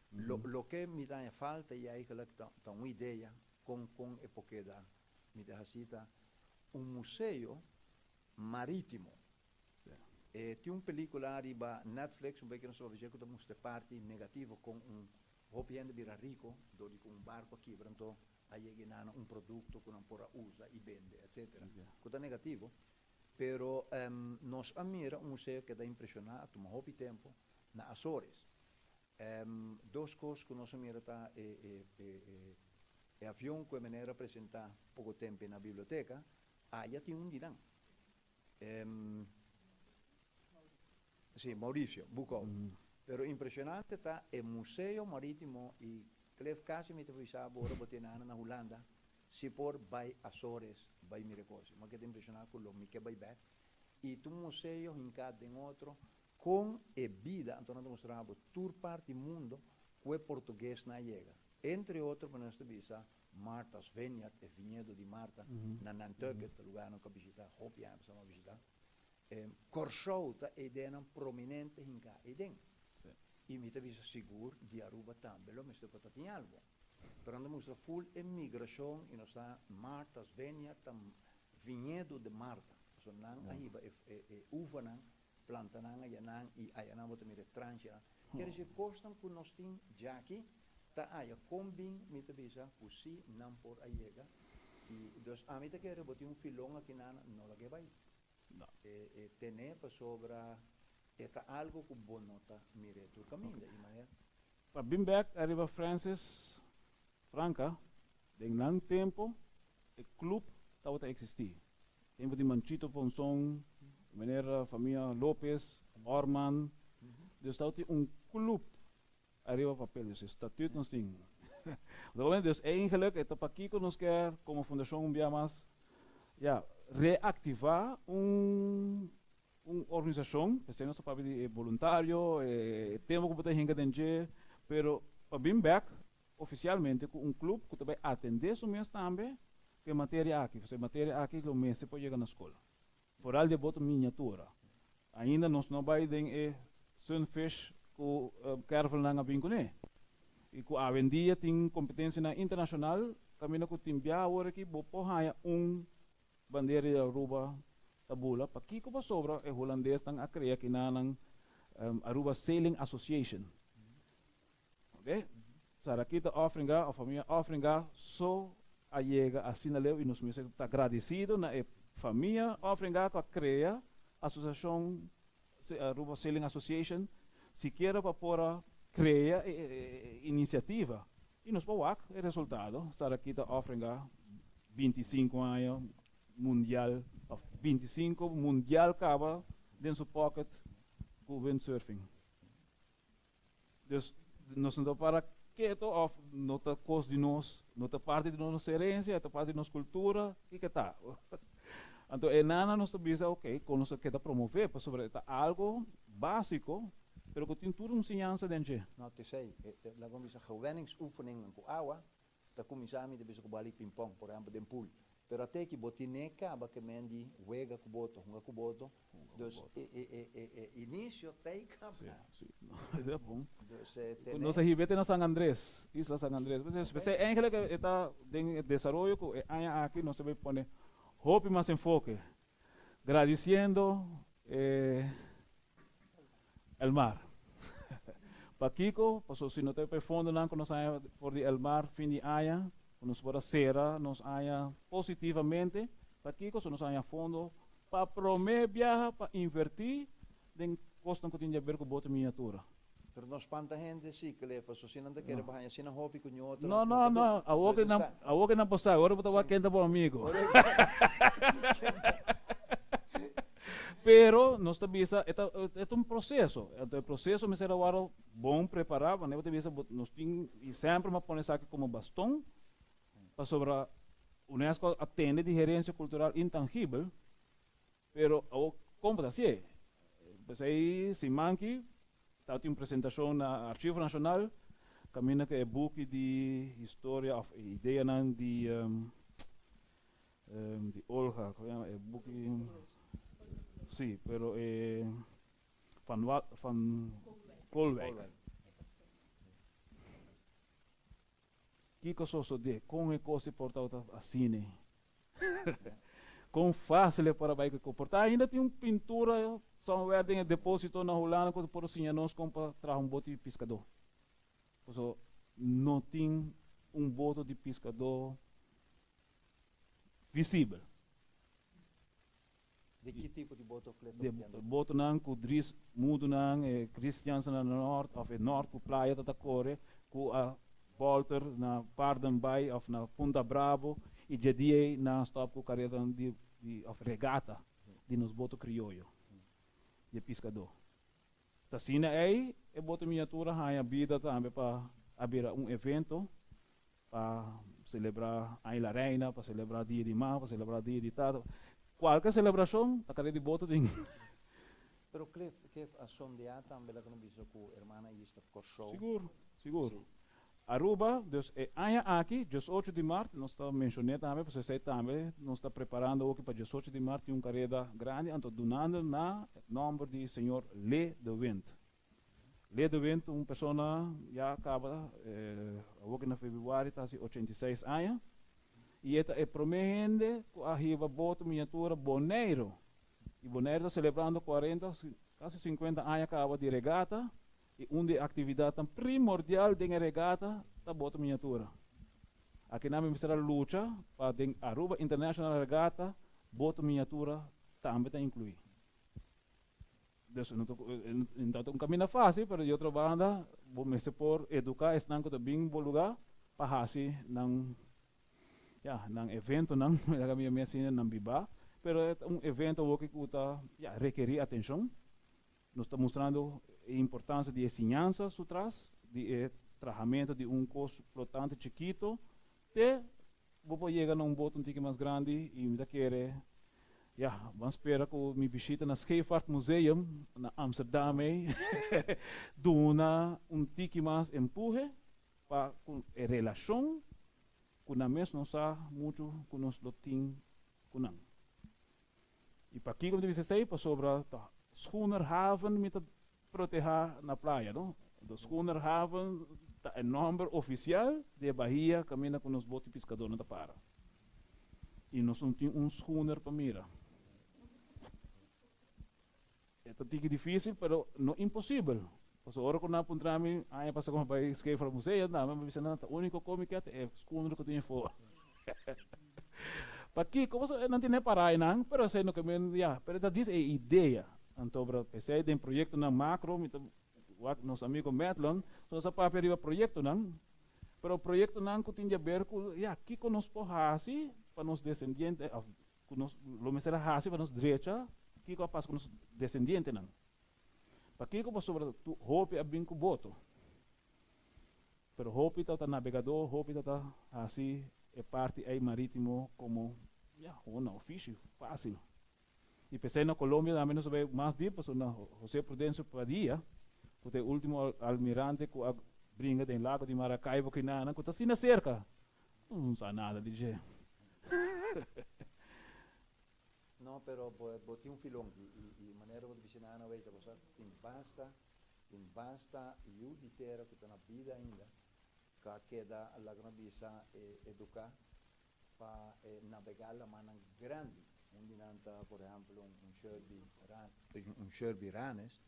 Lo que mi dá falta e eigenlijk ta uma ideia com época da mi dá cita un museo marítimo. Tinha uma película arriba Netflix, um pequeno sobre que estamos de parte negativo com hopiendo vira rico, dove com barco aqui, pronto, aí ganhando produto que não pode usar e vende, etc. Coisa negativo, pero nós amira museu que dá impressionar, toma hopi tempo na Azores. Duas coisas que nós amira tá avião que maneira apresentar pouco tempo na biblioteca, aí tem dirão. Sì, Maurizio, Bucol. Pero impressionante está il museo marittimo e Clef Casi mi devo dire ora botinana na Holanda si por by Azores, by Miracosi. Ma che è impressionante quello mi che by back. E tu museo in cada in altro con e vida, Antonio mostrava tour parte mundo que português na llega. Entre outros, para nós visa Martha's Vineyard, e vinhedo di Marta, na Nantucket, lugar no que visitar, hope ya empezamos a visitar. Corsouta eden prominente hinga eden. E mi te seguro di Aruba também, lo mesto patati in albo. Però ando mostra full emigração e nós está Martha's Vineyard, vinhedo de Marta. So nan aiba uva nan, planta nan ayanan e ayanan bota mire trancha. Quer dizer, costam que nós tem já aqui, tá aya combin mi te bisa pusi nan por ayega. E dos a mi te quer botar filão aqui nan não la que vai. Tener sobre algo que bom nota mire tu caminho de maneira. Para bem back arriba Francis Franca, de não tempo o clube estava a existir. Tempo de Manchito Ponson, maneira família Lopes, Orman, dus estava clube arriba papel, dus estatuto nos tem. Dus eigenlijk het op aqui que nos quer como fundação um dia mais, ja. Reactivar uma organização, que seja para voluntário, temos que botar gente, pero para bem back oficialmente com clube que também atender isso mesmo também, que matéria aqui, porque matéria aqui que o mês pode chegar na escola. Por algo de botar miniatura. Ainda nós não vai ter sunfish com carvel na vincune. E com a vendia tem competência na internacional, caminho com timbia agora aqui, vou pôr bandeira de Aruba tabula pa kiko pa sobra e holandês tang akrea kinanang Aruba Sailing Association. Okay? Sarakita offeringa, a família offeringa, só a chega assim na leu e nos meses está agradecido na família offeringa que cria associação Aruba Sailing Association, se quer para pôr criar iniciativa e nos pôr o resultado. Sarakita offeringa 25 anos mundial, 25 mundial acaba dentro do pocket com windsurfing. Dus nós não para quieto of nota coisa de nós, nota parte de nossa herência, nota parte de nossa cultura, e que tá. Então, é nada nós bisa, ok, quando nós quer promover, para sobre algo básico, pero que tem tudo uma ensinança dentro. Nou, te zei, la bisa gewenningsoefeningen com água, da comisami de bisa kubali ping-pong, por exemplo, den pool. Pero até que botineca, que mendi, wega kuboto, hunga kuboto. Dus, início, teika. Sim, é bom. Dus, nós ribete na San Andrés, Isla San Andrés. Você eigenlijk está em desarrollo que aqui nós também pone hope mais enfoque, agradeciendo el mar. Para Kiko, pasó si no te perfondo nan con nos haya por el mar fin de haya, nos para cera, nos haya positivamente, para Kiko, nos haya fondo para promover viajar, para invertir en costas que tiene ver con bote miniatura. Pero nos espanta gente sí que le faz assim não te quer baixar assim na hobby com outro. Não, a outra não passa, agora eu vou quente para amigo. Pero nós também é um processo, é um processo me será agora bom preparar, mas nós tem e sempre me põe aqui como bastão para sobre a UNESCO atende de gerência cultural intangível, pero como assim? Pues aí se manque está uma apresentação na Arquivo Nacional, caminha que é book de história, ideia de Olga, é book sim, pero van Kolwijk. Kiko soso de com é coisa portado assim, com fácil para vai comportar. Ainda tem pintura são em depósito na Holanda quando por assim nós compra traz bote de pescador. So, não tem bote de pescador visível. De que tipo de bote de bote não com dries mudo não Christians na norte of norte com praia da Core com a Walter na Pardon Bay of na Punta Bravo e dia na stop com carreira de of regata de nos bote criollo de pescador. Tasina é bote miniatura a vida também para abrir evento para celebrar a Ilha Reina, para celebrar dia de mar, para celebrar dia de tal. Qualquer celebração, está querendo de bote de. Pero Cliff, que a sondear também lá que não visto com a irmã e está show. Seguro. Sí. Aruba, dus año aqui, 18 de março, nós estamos mencionando também, porque você também, nós estamos preparando aqui para 18 de março, uma carreira grande, então donando na nome de senhor Le de Wind. Le de Wind, uma pessoa já acaba, aqui na fevereiro, está 86 anos, e esta é prometendo que arriba boto miniatura Bonaire. E Bonaire está celebrando 40, quase 50 anos acaba de regata, e uma atividade tão primordial de regata está boto miniatura. Aqui na minha luta para a Aruba International Regata, boto miniatura também está incluído. Então, um caminho fácil, mas de outra banda, vou por educar esse nanco de bem bom lugar para assim não nang evento nang kami mesina nang biba, pero é evento que está requerir atenção. Nós estamos mostrando a importância de ensinanças atrás, de tratamento de curso flotante chiquito, até vou chegar num boto um pouco mais grande e me querer vamos esperar que me visita na Scheepvaart Museum na Amsterdam, dona tique mais empurre para a relação kuna mes não sabe muito com os lotim kunang. E para aqui como deve ser para sobre a Schoenerhaven met proteger na praia, não? Do Schoenerhaven é número oficial de Bahia caminha com os botes pescadores na para. E nós não temos schooner para mira. É tão difícil, mas não impossível. Pas ora ko na puntrami, ay pas ako by escape from museo, na mabisa na ta único comic at skuno ko tinha fo. Paki ko so nanti ne parai nang, pero sei no kamen ya, pero ta dis ideia. Anto bra pensei den proyecto na macro, mit wat nos amigo Metlon, so sa pa periwa proyecto nang, pero proyecto nang ko tinha ver ko ya, kiko nos pohasi para nos descendiente, nos lo mesera hasi para nos derecha, kiko pas com nos descendiente nang. Paki ko pa sobre tu hope abin ko boto. Pero hope tata navegador, hope tata assim é parte aí marítimo como uma ofício fácil. E pensei na Colômbia também não soube mais deep, passou na José Prudêncio Padilla, que é o último almirante que brinca do lago de Maracaibo que não, que está assim na cerca. Não sabe nada de jeito. Não, pero boti um filão e maneira de ensinar na veita, você tem basta e o de terra que está na vida ainda, que queda a lagoa bisa educar para navegar a mana grande, onde nanta, por exemplo, Sherby Ranes,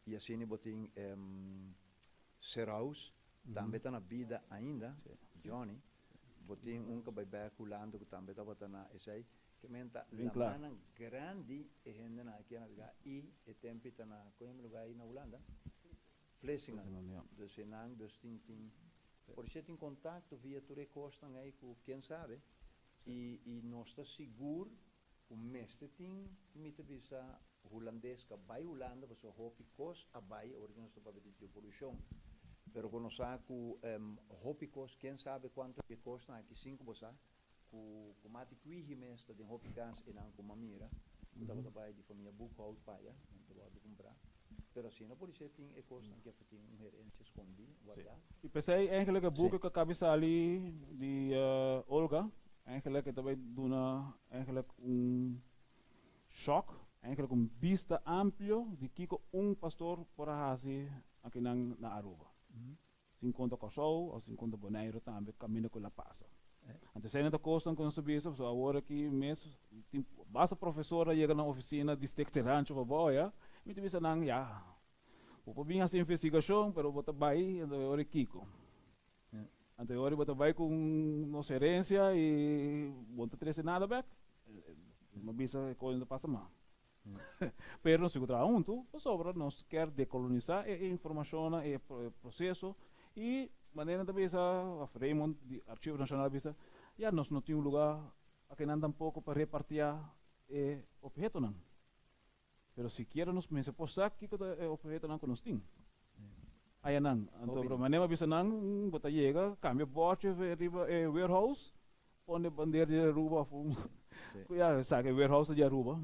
e assim botin Seraus, também está na vida ainda, Johnny, botin que vai beculando que também está na essay, que menta a mana grande e gente na aqui na lugar e tempo está na qual lugar aí na Holanda, Vlissingen, dus enang, dus ting. Por isso tem contato via tu recosta aí com quem sabe e nós está seguro o mestre tem mita bisa holandês que vai Holanda você hope cos a vai original está para de poluição pero quando sabe hope cos quem sabe quanto que custa aqui 5 você com mate que mestre de hope gas e não com mamira então vai de família buco paia então vai comprar. Pero assim, a polícia tem costas que tem gerência escondida, guardada. E pensei eigenlijk het boek que cabeça ali de Olga, eigenlijk het daarbij doen eigenlijk choque, eigenlijk vista amplo de kiko pastor por hasi aqui na Aruba. 50 cachorro ou 50 boneiro também caminha com a passa. Então se ainda costam com subir, so agora aqui mês, basta professora chega na oficina de secretariante para boia. Muito bisa nang ya. Upo binha sa investigação, pero bota vai ando ori kiko. Ando ori bota vai com nossa herência e bota três nada back. Mabisa coisa não passa mal. Pero não se encontra junto, sobra nós quer decolonizar a informação e processo e maneira também a Raymond de Arquivo Nacional bisa, já nós não temos lugar aqui não tampouco para repartir objeto não. Pero siquiera nos me se posa que objeto não conosting. Aí não, então o maneira bisa não bota chega, cambia bote riba warehouse, põe bandeira de Aruba, já sabe warehouse de Aruba,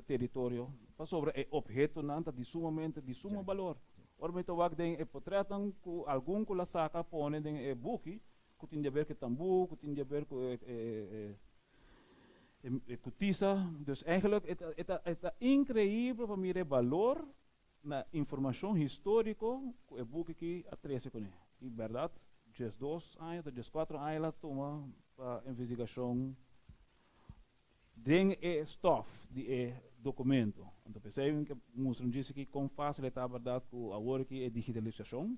território, para sobre objeto não de suma valor. Ora me to wag den potretan ku algum ku la saca põe den buki, ku tinha ver que tambu, ku tinha ver ku Kutisa, dus eigenlijk het increíble para mim valor na informação histórica que o book aqui atrás com ele. E verdade, just 2 anos, just 4 anos lá toma para investigação den stof de documento. Então pensei que mostrando disse que com facilitar a verdade que agora que é digitalização,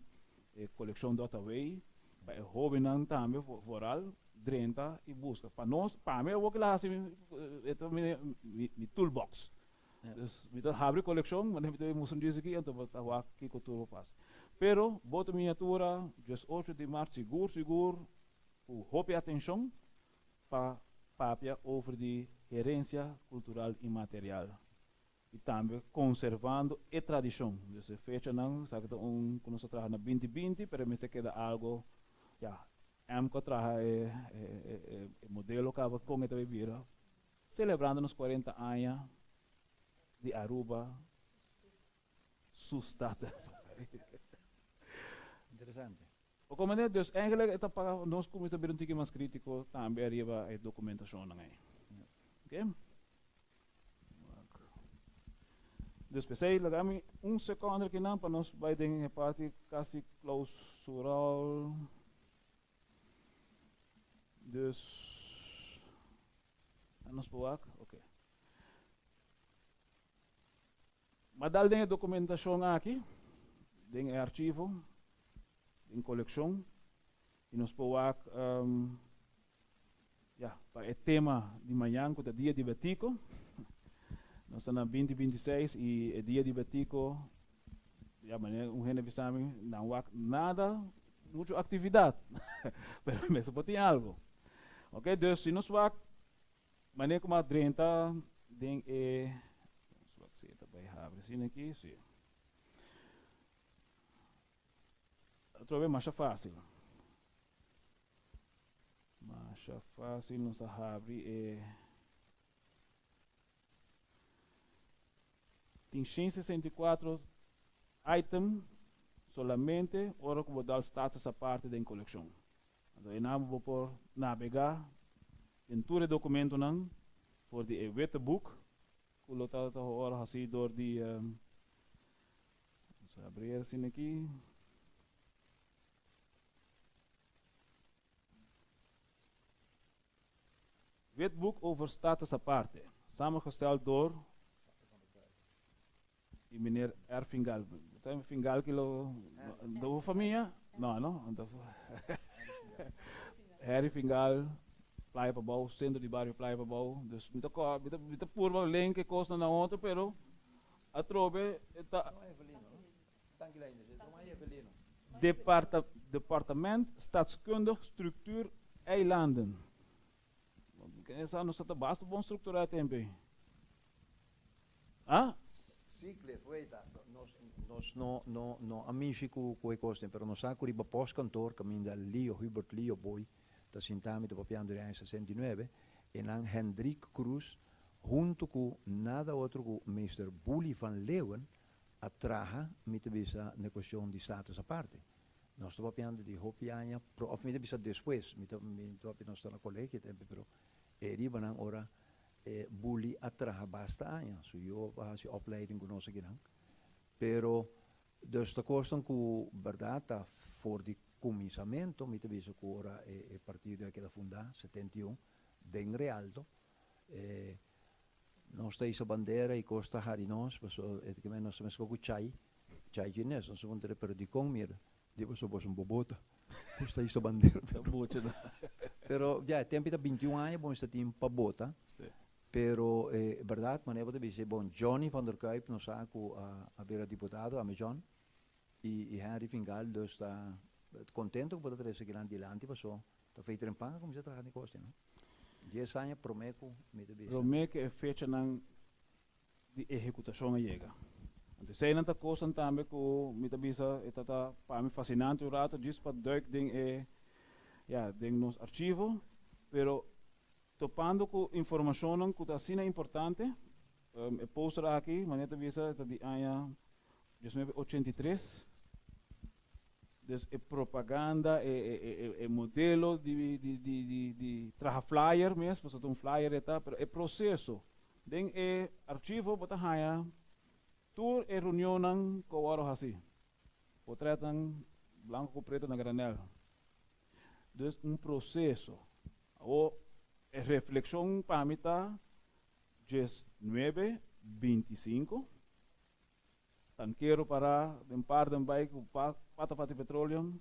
coleção de database, para o jovem também foral 30 e busca. Para nós, para mim, eu vou lá assim, então mi toolbox. Dus we hebben colecção, mas não temos um dia aqui, então vou estar aqui com tudo passa. Pero bota miniatura, just 8 de março, seguro, o hope atenção para papia over de herência cultural e material. E também conservando a tradição. Dus a fecha não, sabe que nós trabalhamos na 2020, pero me se queda algo, já. AMCO trae el modelo que va con esta bebida, celebrando los 40 años de Aruba, sustata. Interessante. O como é, dus eigenlijk esta para nós como está um tique mais crítico, também arriba a documentação aí. Ok? Dus pensei, lagami segundo que não para nós vai ter parte quase clausural. Dus, nos buwak, oké. Maar dal din documentação aqui, den archivo, den colección, e nos pouak para o tema de manhã, que é o dia de Betico. Nós estamos na 2026 e o dia de Betico, maneira gente bisami não há nada, muita atividade, mas mesmo pode algo. Ok, então se nós vamos maneira como a 30 den vamos ver se vai abrir assim aqui, sim. Outra vez mais fácil. Mais fácil nos abre tem 164 items solamente ora que vou dar status essa parte da coleção. Então, eu vou por navegar em todo o documento não por de wetboek, que eu estou agora assim door de vamos abrir assim aqui. Wetboek over status aparte, samengesteld door die meneer Erfingal. Zijn Fingal kilo de familie? No. Harry Fingal, Playa Pabao, centro de barrio Playa Pabao. Dus met purva link que costa na outro, pero a trobe está Departement Stadskundig Structuur Eilanden. Essa não está basta bom estruturar tempo. Ah? Sim, Cliff, nós não amici com o costo, pero nós há curiba pós-cantor, caminho da Hubert Leo Boy, da Sintami do Papiano de 69, e nan Hendrik Cruz, junto com nada outro que Mr. Bully van Leeuwen, atraja, mit bisa na questão de status à parte. Nós estamos papiando de Hopianha, of mit bisa depois, mit nós estamos na colega, pero riba nan ora Bully atraja basta anos, so eu faço opleiding com nós aqui não. Pero dus de kosten que verdade voor die comissamento, met de que ora é partido que da funda 71 den Realto, nós temos a bandeira e costa harinos, paso que menos nós com chai chinês, nós vamos ter perdi com mir, depois só um bobota, costa isso bandeira, pero já tempo da 21 anos, bom está tempo para bota. Pero verdade, maneira de dizer, bom, Johnny van der Kuip nos saco a ver deputado, a John, e Henry Fingal, dus está contento por ter esse grande dilante, passou, está feito em panga, como já traga de costa, não? 10 anos prometo, me deve. Prometo é fecha não de executação chega. Então, sei não tá costa também que me deve está para mim fascinante o rato, diz para duik ding ding nos arquivo, pero topando com informação que está sendo importante, é posto aqui, maneira visa de ano 1983, dus é propaganda, é modelo de traja flyer mesmo, porque um flyer está, pero é processo, den é arquivo bota haya, tour é reunião com o aro assim, portretam branco com preto na granel, dus processo, ou reflexão para mim está 9:25. Tanqueiro para um par de bike, pata de petróleo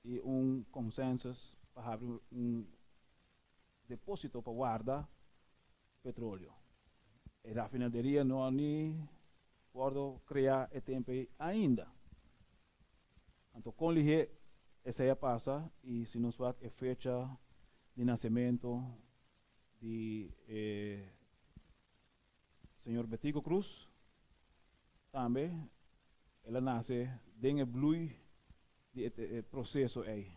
e consenso para abrir depósito para guardar petróleo. A rafinaderia não nem pode criar o tempo ainda. Então, com lihe, essa já passa e se nos vai a fecha de nascimento de senhor Betico Cruz, também ela nasce dentro do blui de processo aí.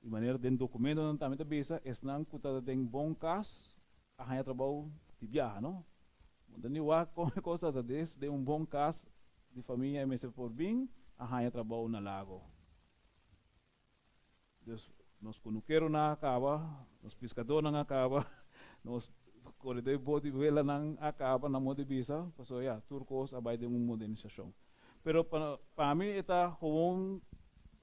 De maneira de documento também da bisa, não custa de bom caso, a gente trabalha de viagem, não? Então eu acho que costa de bom caso de família MS por bem, a gente trabalha na lago. Nos conuqueiros não acaba, nos pescadores não acaba, nos corredores de bote vela não acaba na moda bisa, passo turcos abai de modernização. Pero para mim está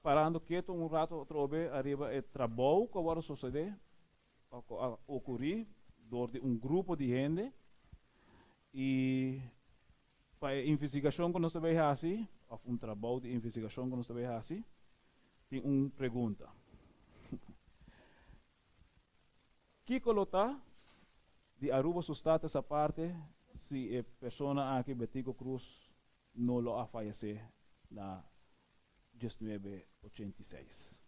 parando quieto rato trobe arriba é trabalho que agora sucede, ocorrer door de grupo de gente e para investigação que nós também assim, of trabalho de investigação que nós também assim, tem uma pergunta. Que colota de Aruba sustain essa parte se a pessoa aqui Betico Cruz não lo a falecer na 1986.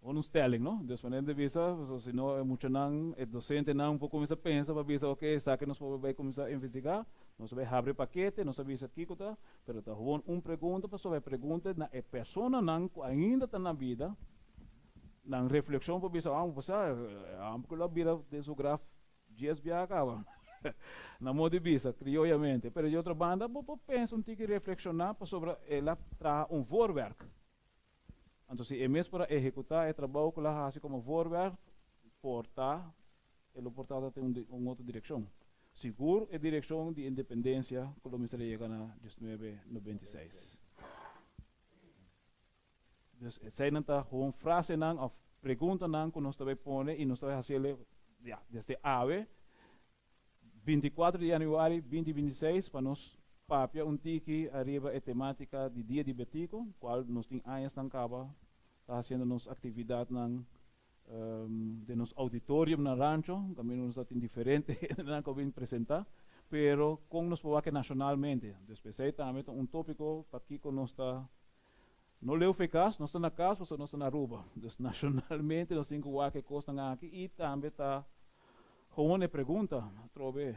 Uns telling, no? Después de visa, se não é muito não, o docente não um pouco começa a pensar para visa, ok, sabe nós vai começar a investigar, nós vai abrir paquete, nós vai aqui tá, pero tá uma pergunta, pessoa vai perguntar na a pessoa não ainda está na vida, na reflexão para visa, você, porque a vida de seu grafo 10 via acaba. Na modo de visa, criolhamente, pero de outra banda, vou pensar um tique reflexionar sobre ela tra voorwerk. Então, se é mesmo para executar o trabalho que ela faz como voorwerk, portar, ele portar tem uma outra direção. Seguro é a direção de independência que o Ministério chega na 1996. Então, essa é uma frase, uma pergunta que nós também põe e nós também fazemos desde AVE, 24 de januário de 2026, para nós papia um tiki arriba a temática de dia de Betico, qual nós temos anos na caba, está fazendo nos atividade de nos auditorium na rancho, também nós temos diferente na que vim apresentar, pero com nos povoa que nacionalmente, depois também um tópico para que nós está não leu eficaz, nós estamos na casa, nós estamos na Aruba, então nacionalmente nós temos que costa aqui e também está com uma pergunta, trove,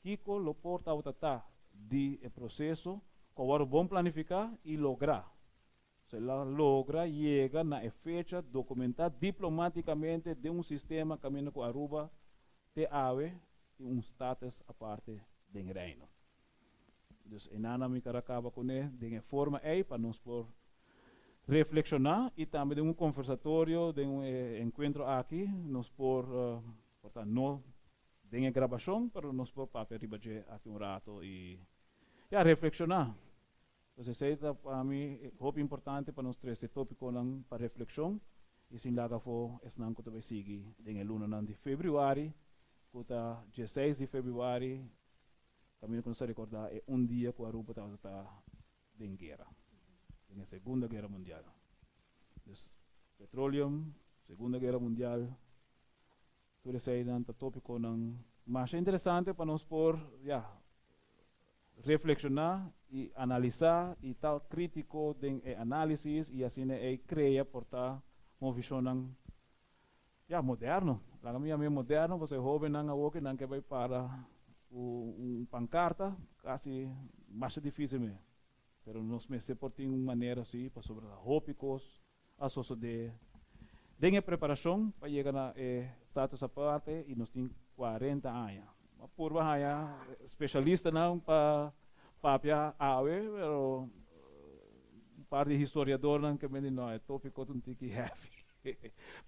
Kiko lo porta o tata de processo, como bom planificar e lograr. Se ela logra, chega na fecha, documentar diplomaticamente de um sistema caminho com Aruba, te ave, e status a parte do reino. Então, enana me caracaba com ele, de forma aí, para nós por reflexionar, e também de conversatório, de encontro aqui, nós por, portanto, não tem gravação, mas nós por papel arriba aqui rato e reflexionar. Então, para mim, é importante para nós trazer esse tópico para reflexão e se laga for esse não que vai seguir em luna de fevereiro, que está 16 de fevereiro, também que nós recordar é dia que a Aruba está em guerra, na Segunda Guerra Mundial. Então, petróleo, Segunda Guerra Mundial, tudo isso aí é tópico mais interessante para nós por reflexionar e analisar e tal crítico de análise e assim é criar portar uma visão moderno. A minha é moderno, você jovem não que vai para pancarta, quase mais difícil mesmo. Pero nós me por uma maneira assim para sobre tópicos, a sociedade de preparação para chegar na status à parte e nós temos 40 anos. Uma curva especialista não para papia ave, pero par de historiador que me não é tópico um tiki heavy.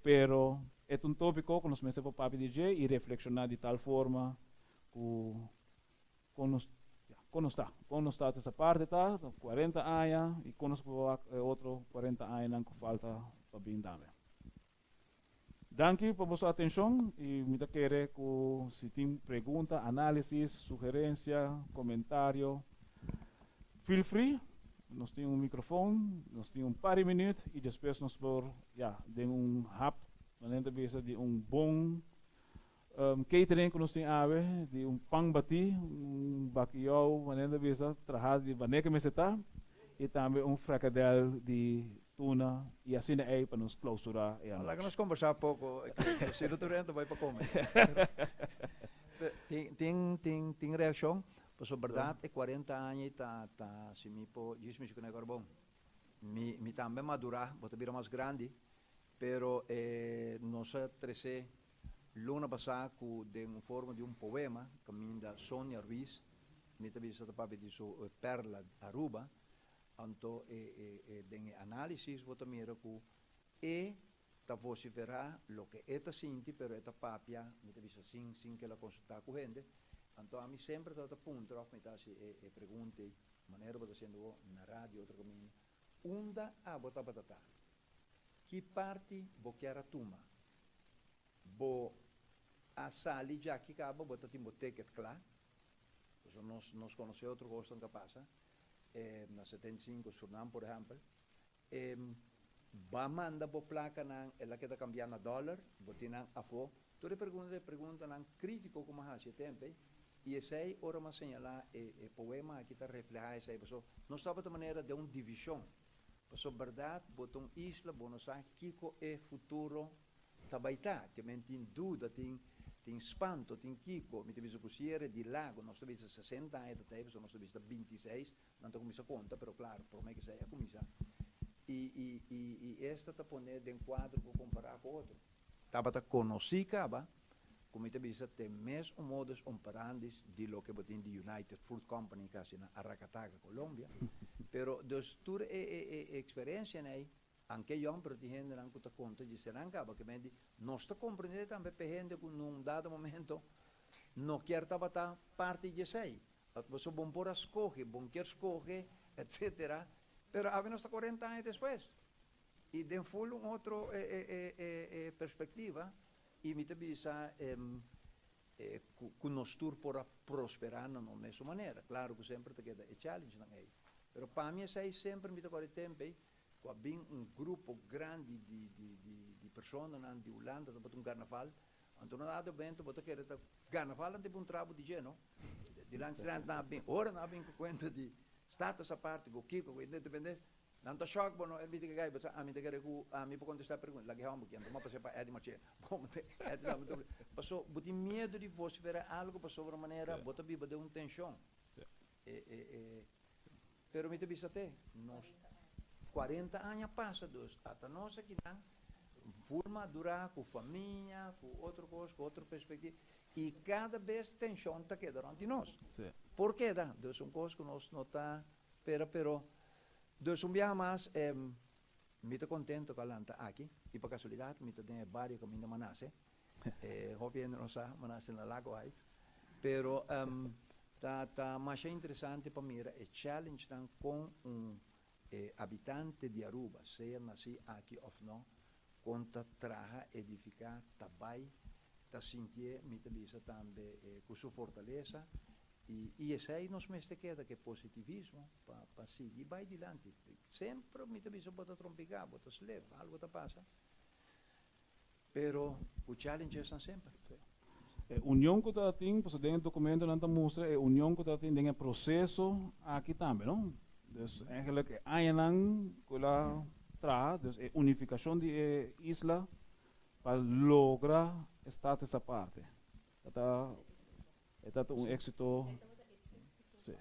Pero é tópico que nós me por papia DJ e reflexionar de tal forma que quando está essa parte tá 40 anos e quando outro 40 anos que falta para bem também. Danke por sua atenção e me querer que se tem pergunta, análise, sugerência, comentário, feel free. Nós temos microfone, nós temos par de minutos e depois nós vamos de hap, maneira de bom catering que nós temos de pang bati, baquiao, maneira de trabalhar de baneca meseta e também fracadel de tuna e assim é para nos clausurar. Lá que nós conversar pouco, se o Torrento vai para comer. Tem reação? Pois a verdade é 40 anos se me diz-me que não é bom. Me também madurar, vou vir mais grande, pero nós trece luna passada de uma forma de poema, caminho da Sônia Ruiz, me também está para de sua Perla Aruba. Então, em análise, você mira que está vociferar o que está sinti, pero esta papia, me dice sin que ela consultar com gente. Então, a mim sempre está ponto, me está pergunta, maneira que está sendo na rádio, outra caminho, onda a botar batata. Que parte vou querer tuma? Vou a sali já que acaba, botar ticket claro. Então, nós conhecemos outro gosto que passa, na 75, Suriname, por exemplo, va manda por placa nang ela que está cambiando a dólar, botinang afo. Toda pergunta nang crítico como hace tempo, e esse aí ora mais señalar poema aqui está reflejar esse aí, pessoal. Não estava de maneira de divisão. Pessoal, verdade, botam isla, Buenos Aires, Kiko é futuro, tabaita, que men tem dúvida, tem espanto, tem Kiko, me teve coziere di lago, nós temos 60 anos, nós temos 26, não estou começando a conta, mas claro, por mim que seja começar. E esta está pondo em quadro para comparar com outro. Estava a conhecer, como eu disse, tem mesmo modos operantes de lo que botin de United Fruit Company, casi na Aracataga, Colômbia. Pero dos tour experiência né, anche eu protegendo não conta conta de ser acaba que mendi nós está compreendendo também pegando com num dado momento não quer tava parte de sei. Você bom por escolher, bom quer escolher, etc. Pero a nós 40 anos depois e de full outro perspectiva e me bisa com nós tour por prosperar na mesma maneira. Claro que sempre te queda challenge na aí. Pero para mim sei sempre me toca tempo com bem grupo grande de pessoas de Holanda para carnaval. Então não há evento para querer carnaval ante trabo de geno. De lançamento na bem, ora na bem com conta de status a parte com Kiko com independência. Não tá choque bom, ele me diga mas a mim te querer a mim para contestar pergunta, lá que é um pouquinho, mas passei para Ed Machê. Bom, Ed lá muito. Passou, botem medo de você ver algo passou de uma maneira, bota biba de tensão. Pero me te viste até, nós 40 anos passados, até nós aqui estão full madurar com família, com outra coisa, com outra perspectiva, e cada vez tensão está quedando de nós. Por quê? Deus coisa que nós não está, pero Deus dia mais, me estou contente com a lanta aqui, e por casualidade, me tem vários caminhos de Manasse, obviamente não sabe, Manasse na Lago Heights, pero tá mais interessante para mim é challenge com habitante de Aruba, seja nasci aqui ou não, conta traga edificar, tabai, tá sentir, me visa também com sua fortaleza e esse aí nos mestre queda que é positivismo para seguir vai adiante. Sempre me visa bota trompicar, bota slave, algo tá passa. Pero o challenge é sempre. União que está tem, pues tem documento não mostra, união que está tem tem processo aqui também, não? Dus eigenlijk aanlang kula tra, dus unificação de isla para lograr estar essa parte. Está éxito. Sim,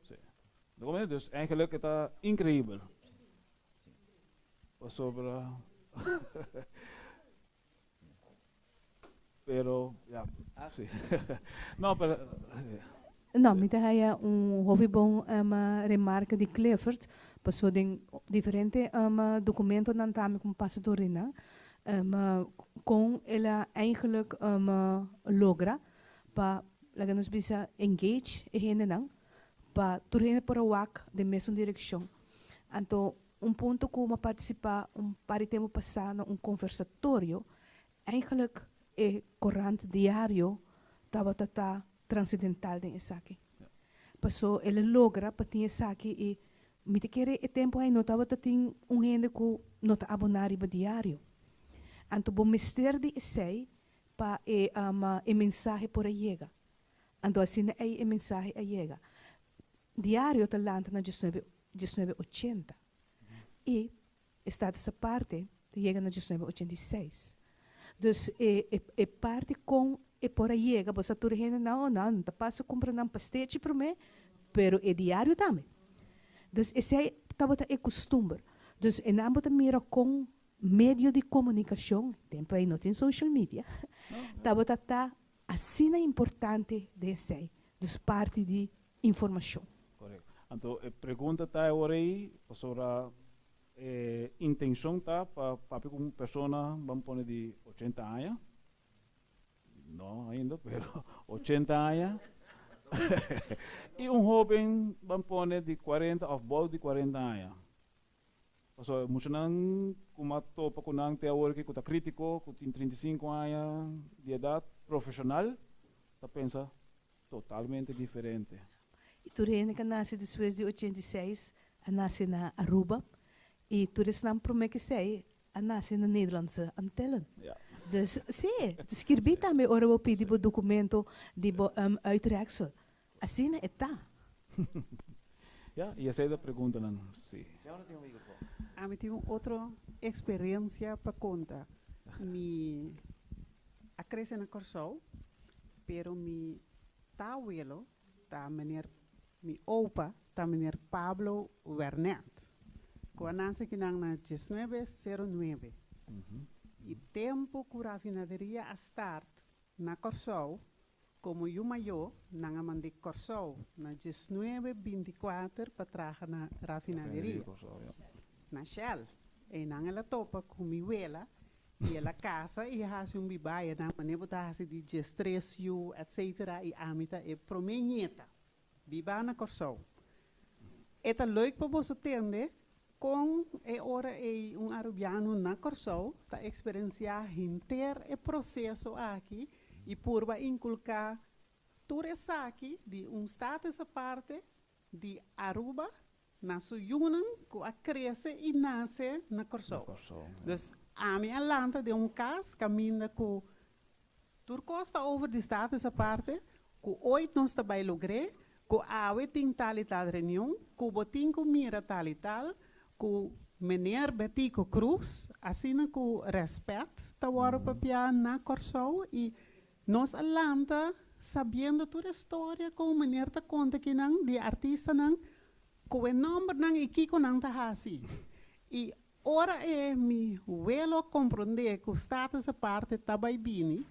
sim. Documento, dus eigenlijk está incrível. Sobre pero ja, sí. No, pero não, me dá hobby bom uma remarca de Clifford, passou de diferente documento não tá me com passadorina, com ela eigenlijk logra para laga nos bisa engage e hende não para turene para o wak de mesma direção. Então ponto como participar para tempo passar num conversatório eigenlijk é corrente diário estava transcendental de essa aqui. Passou ele logra para ter essa aqui e me te querer e tempo aí não estava tem gente que não está abonado para diário. Então bom mister de essay para e mensagem por aí chega. Então assim aí e mensagem aí chega. Diário está lá na 1980 e está essa parte chega na 1986. Dus parte com por aí chega, você tudo gente não tá passa comprando um pastete para mim, pero é diário também. Dus esse aí estava é costume. Dus e não bota mira com meio de comunicação, tempo aí não tem social media. Estava assim é importante desse aí, dus parte de informação. Correto. Então a pergunta tá agora aí sobre intenção tá para uma pessoa vamos pôr de 80 anos. Não ainda, pero 80 anos. E jovem vamos pôr de 40 ou volta de 40 anos. So, mucho nang kumato pa ko nang teori ko ta kritiko ko tin 35 anos de idade profissional ta pensa totalmente diferente. E tu rende que nasce depois de 86, a nasce na Aruba. E tu não promete que sei, a nasce na Nederlandse Antillen. Ja. Dus sim, escrevi também ora vou pedir o documento de uitreksel. Assim é tá. Ja, e essa é a pergunta, não? Sim. A mim tive outra experiência para contar. Me a crescer na Corsol, pero mi abuelo, tá meneer, mi opa, tá meneer Pablo Wernet. Quando nasce que na 1909. E tempo que a rafinaderia a start na Corsol, como eu maior, na mande Corsol, na 1924 para trabalhar na rafinaderia. Na Shell. E na ela topa com mi abuela, e ela casa e hace bibaia na maneira de hacer de gestresio, etc. E amita e promenheta. Biba na Corsol. Eta leuk para você entender com ora arubiano na Corsol, ta experienciar inteiro o processo aqui e purba inculcar tudo isso aqui de estado essa parte de Aruba na sua Yunan que a cresce e nasce na Corsol. Então, a minha lanta de caso caminha com turcosta over de estado essa parte, que oito nós também logrei, que a tem tal e tal reunião, que o botim com mira tal e tal, que meneer Betico Cruz, assim com respeito, tá hora para na Corsol e nós alanta sabendo toda a história com maneira de conta que não de artista não, com o nome não e que não tá assim. E ora mi velo compreender que o status a parte tá bem bini,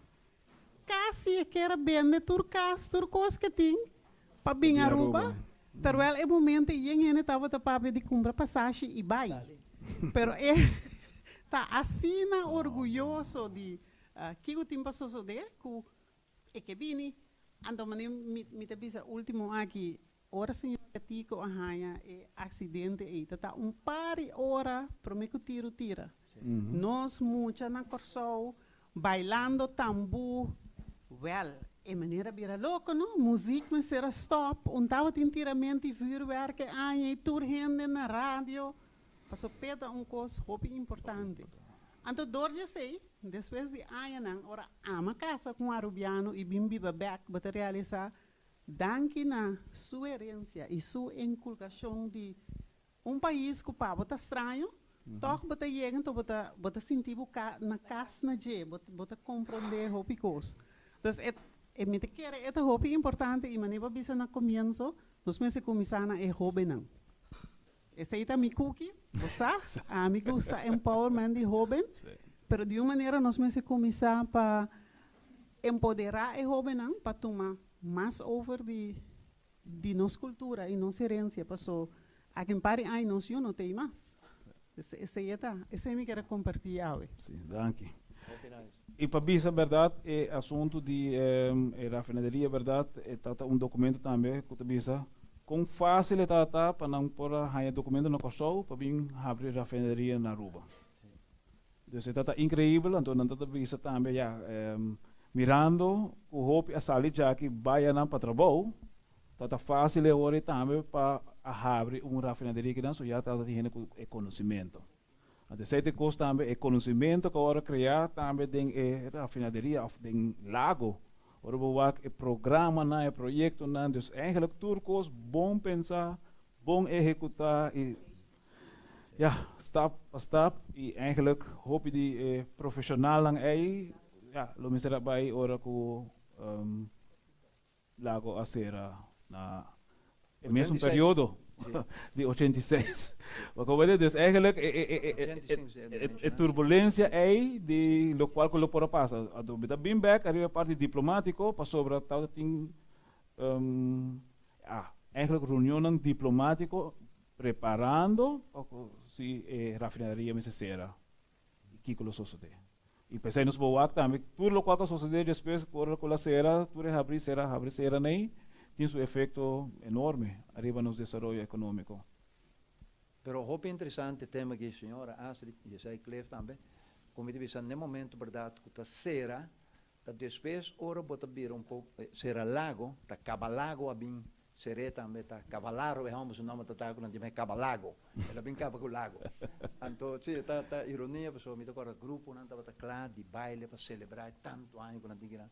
quase que era bem de turcos que tem para bem Aruba. Terwijl é momento em estava tapado de comprar passagem e vai. Pero tá assim orgulhoso de que o tempo suceder que vini ando me te bisa último aqui ora senhor tico arranha acidente e tá par de hora para me que tira. Nós muita na Corsol bailando tambu e maneira vira louco, não? Música mas era stop, tava inteiramente vuurwerken aan je toerhende na rádio. Passou peta coisa muito importante. Então, dorje sei, depois de anos, ora ama casa com arubiano e bimbi back, para realizar, danke na sua herência e sua inculcação de país que o pavo tá estranho, toch bota chega, então bota sentir na casa na je, bota compreender o picos. Então, me te quer é hobby importante e maneira bisa na comienzo, nós meses começar na hobby não. Esse aí tá mi cookie, você? A mim gusta empowerment de hobby, pero de uma maneira nós meses começar para empoderar o hobby não, para tomar mais over de nossa cultura e nossa herência, passou aqui em pare ai nós eu não tem mais. Esse aí tá, esse aí me quer compartilhar. Sim, danke. E para bisa verdade é assunto de rafinaderia verdade é tata documento também que bisa com fácil é tata para não pôr a documento no Kosovo para vir abrir rafinaderia na Aruba. Então é tata incrível então não tata bisa também já mirando o hope a salir já aqui vai não para trabalho tata fácil é hora também para abrir rafinaderia que não só já tata tem conhecimento. De certa coisa também é conhecimento que agora criar também tem rafinaderia of tem lago. Ora boa é programa na é projeto na dus eigenlijk turcos bom pensar, bom executar e ja stap a stap e eigenlijk hoop die profissional lang aí ja lo misera vai ora com lago Acera na é mesmo período de 86. Wat ik dus eigenlijk turbulência aí de lo qual lo por passa. A do bita bem back arriba parte diplomático para sobre tal ting eigenlijk reunião diplomático preparando se rafinaria necessária que lo sucede. E pensei nos boa também tudo lo qual sucede depois com a cera, tudo abrir cera nem tem seu efeito enorme arriba no desenvolvimento econômico. Pero hoop interessante tema que a senhora Astrid e a Cliff também, como eu disse, no momento verdade que a cera Después, ora bota bira pouco, será lago, tá cabalago a bem, seré também tá cavalaro, é o nome tá com o cabalago, ela bem cava com o lago. Então, sim, tá ironia, pessoal, me toca grupo, não tava claro de baile para celebrar tanto ano com a diga.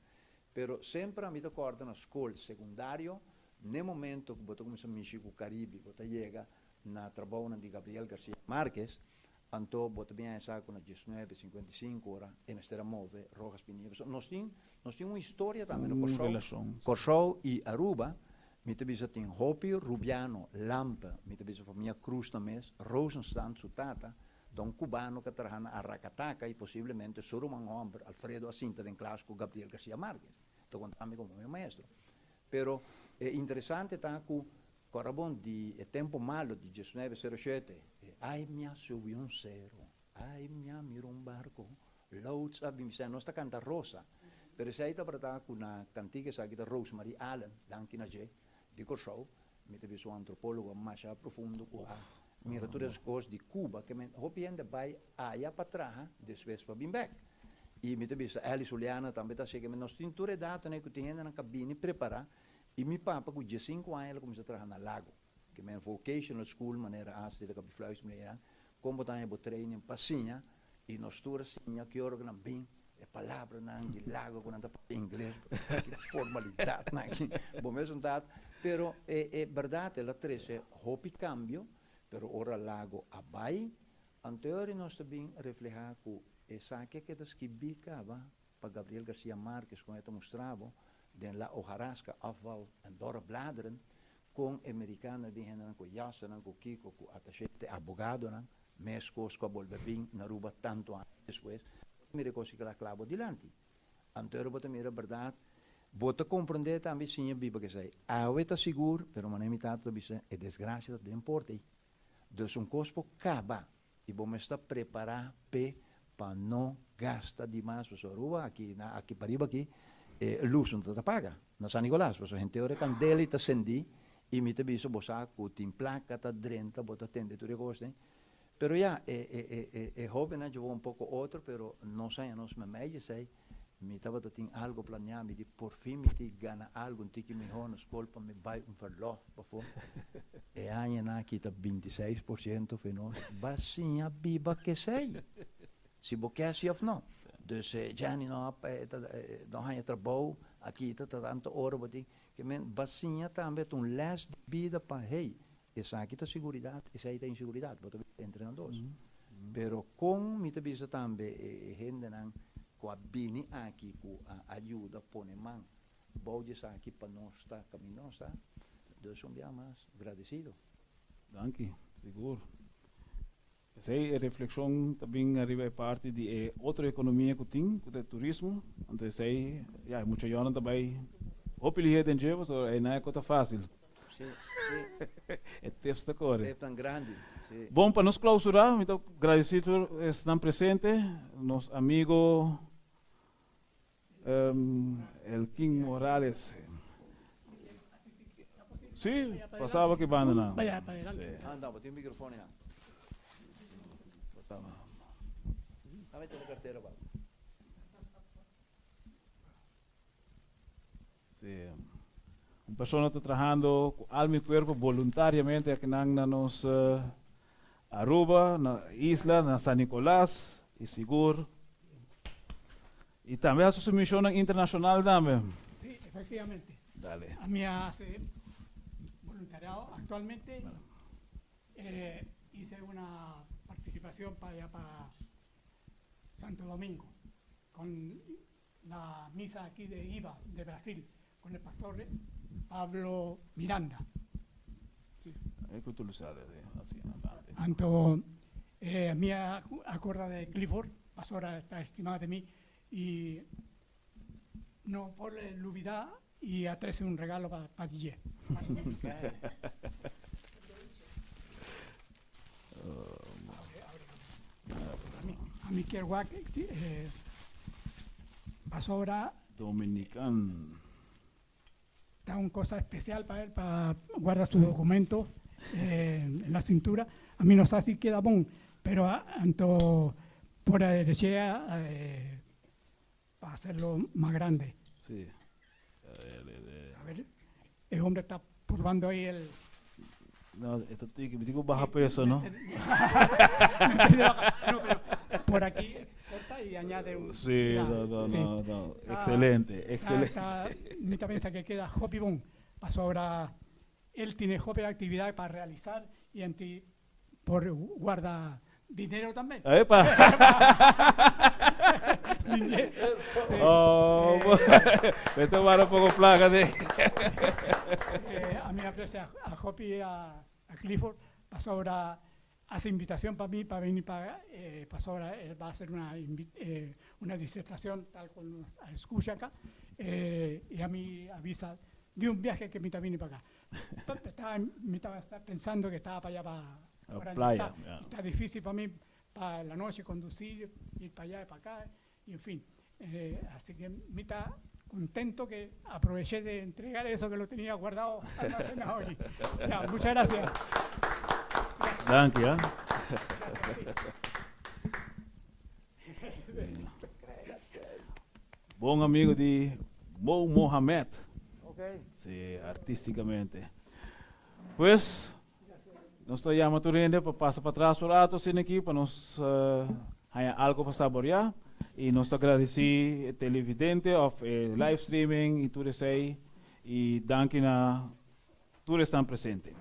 Pero sempre me toca na escola secundário, no momento que bota começa a mexer com o Caribe, bota chega na trabalho de Gabriel Garcia Marques. Então, bota bem essa com a 19:55 hora, e nós terá move Rojas Pinheiro. Nós temos uma história também no Corsol e Aruba. Me também tem Hopi, Rubiano, Lampa, me também família Cruz também, Rosenstand, Sutata, um cubano que trabalha na Arracataca e possivelmente Suruman Hombre, Alfredo Acinta, em classe com Gabriel Garcia Marques. Estou contando como meu maestro. Pero é interessante tá que Corabon de tempo malo de 1907, ai minha subiu um zero, ai minha mirou um barco, louts abimisa, nós está canta Rosa, pero se aí está para estar com a cantiga essa aqui da Rosemary Allen, daqui na G, de Corsol, me teve um antropólogo mais profundo com a miratura das coisas de Cuba, que me hopiende vai aí para trás, depois para Bimbeck. E me teve Alice Juliana também está chegando, nós temos toda a data, né, que tem na cabine preparar. E meu papa, com 15 anos, ela começou a trabalhar na Lago, que é uma vocational school, maneira ácida, que é maneira, como está em training, passinha, e nós todos, que hora que não bem, é palavra, não, de Lago, quando está em inglês, que formalidade, não, bom, mesmo dado, pero é verdade, ela traz hope cambio, pero ora Lago abai, anterior nós também reflejar que essa que das bicava para Gabriel Garcia Marques, como ele mostrava, den la hojarasca afval en dorre bladeren con americanen die hen con jassen con kiko con attaché de abogado nan mescos con volve bin na ruba tanto anni después mire così che la clavo di lanti antero bota mira verdad bota comprender também sim biba que sei aweta seguro pero man imitato bise e desgracia de importe dus un cospo caba e bom está preparar para não gastar demais so ruba aqui na aqui pariba aqui luz não te paga na San Nicolás, porque a gente ora candela te acendi e me te biso bosa com placa ta drenta bota tende tutte cose pero já é jovem eu vou pouco outro pero não sei nós me meio sei me tava tem algo planeado me de por fim me te gana algo tique me na escola para me vai verlof para e aí na aqui tá 26% für nós basinha biba que sei se boquece ou não. Dus Gianni não há trabalho aqui está tanto hora botin que men basinha também les de vida para hey essa aqui tá seguridade essa aí tá inseguridade botar entre nós dois pero com me te bisa também gente não com a bini aqui com a ajuda pone man bode essa aqui para nós está caminho está dus um dia mais agradecido. Danke, seguro. Essa é a reflexão também arriba a parte de outra economia que tem, que é turismo. Então, essa aí, muita gente também, opinião tem jeito, não é coisa fácil. Sim. É tempo da cor. É tão grande. Sim. Bom, para nos clausurar, então, agradecido estão presentes, nosso amigo el King Morales. Sim, passava que banda não. Vaya para adelante. Anda, tem o microfone lá. A ver, la cartera, va. Sí. Una persona está trabajando con alma y cuerpo voluntariamente aquí en nos Aruba, na isla, na San Nicolás y Sigur. Y también hace su misión internacional también. Sí, efectivamente. Dale. A mí hace voluntariado actualmente. Hice una participación para allá para Santo Domingo, con la misa aquí de IVA de Brasil, con el pastor Pablo Miranda. Sí. Anto, mi acorda de Clifford, pastora está estimada de mí, y no por la olvidar y atrese un regalo para DJ. A mi quiero pasora Dominican. Está una cosa especial para él, para guardar sus documentos en la cintura. A mí no sé si queda bon, pero anto por decía para hacerlo más grande. Sí. A ver, el hombre está probando ahí el... No, esto tiene baja peso, ¿no? No, pero por aquí corta y añade un... Sí, ya, sí. no. Excelente, excelente. Mi también que queda Hopi Bon. Pasó ahora, él tiene Hopi actividad para realizar y en ti por guarda dinero también. ¡Epa! Oh, vete a tomar un poco placa de... A mí me aprecia a Hopi y a Clifford. Pasó ahora, hace invitación para mí, para venir para pasó ahora, él va a hacer una disertación tal como nos escucha acá, y a mí avisa de un viaje que me también para acá. Estaba pensando que estaba para allá, para la playa. Está difícil para mí, para la noche conducir, ir para allá y para acá, y en fin. Así que me está contento que aproveché de entregar eso que lo tenía guardado almacenado aquí. Ya, muchas gracias. Danke, ¿eh? Bom amigo de Mo Mohamed. Sí, artísticamente. Pues, nós estamos llamando para pasar para atrás un rato sin aquí, para nos algo para saborear. Y nos agradecemos al televidente, of live streaming y todo eso. Y danke a todos que están presentes.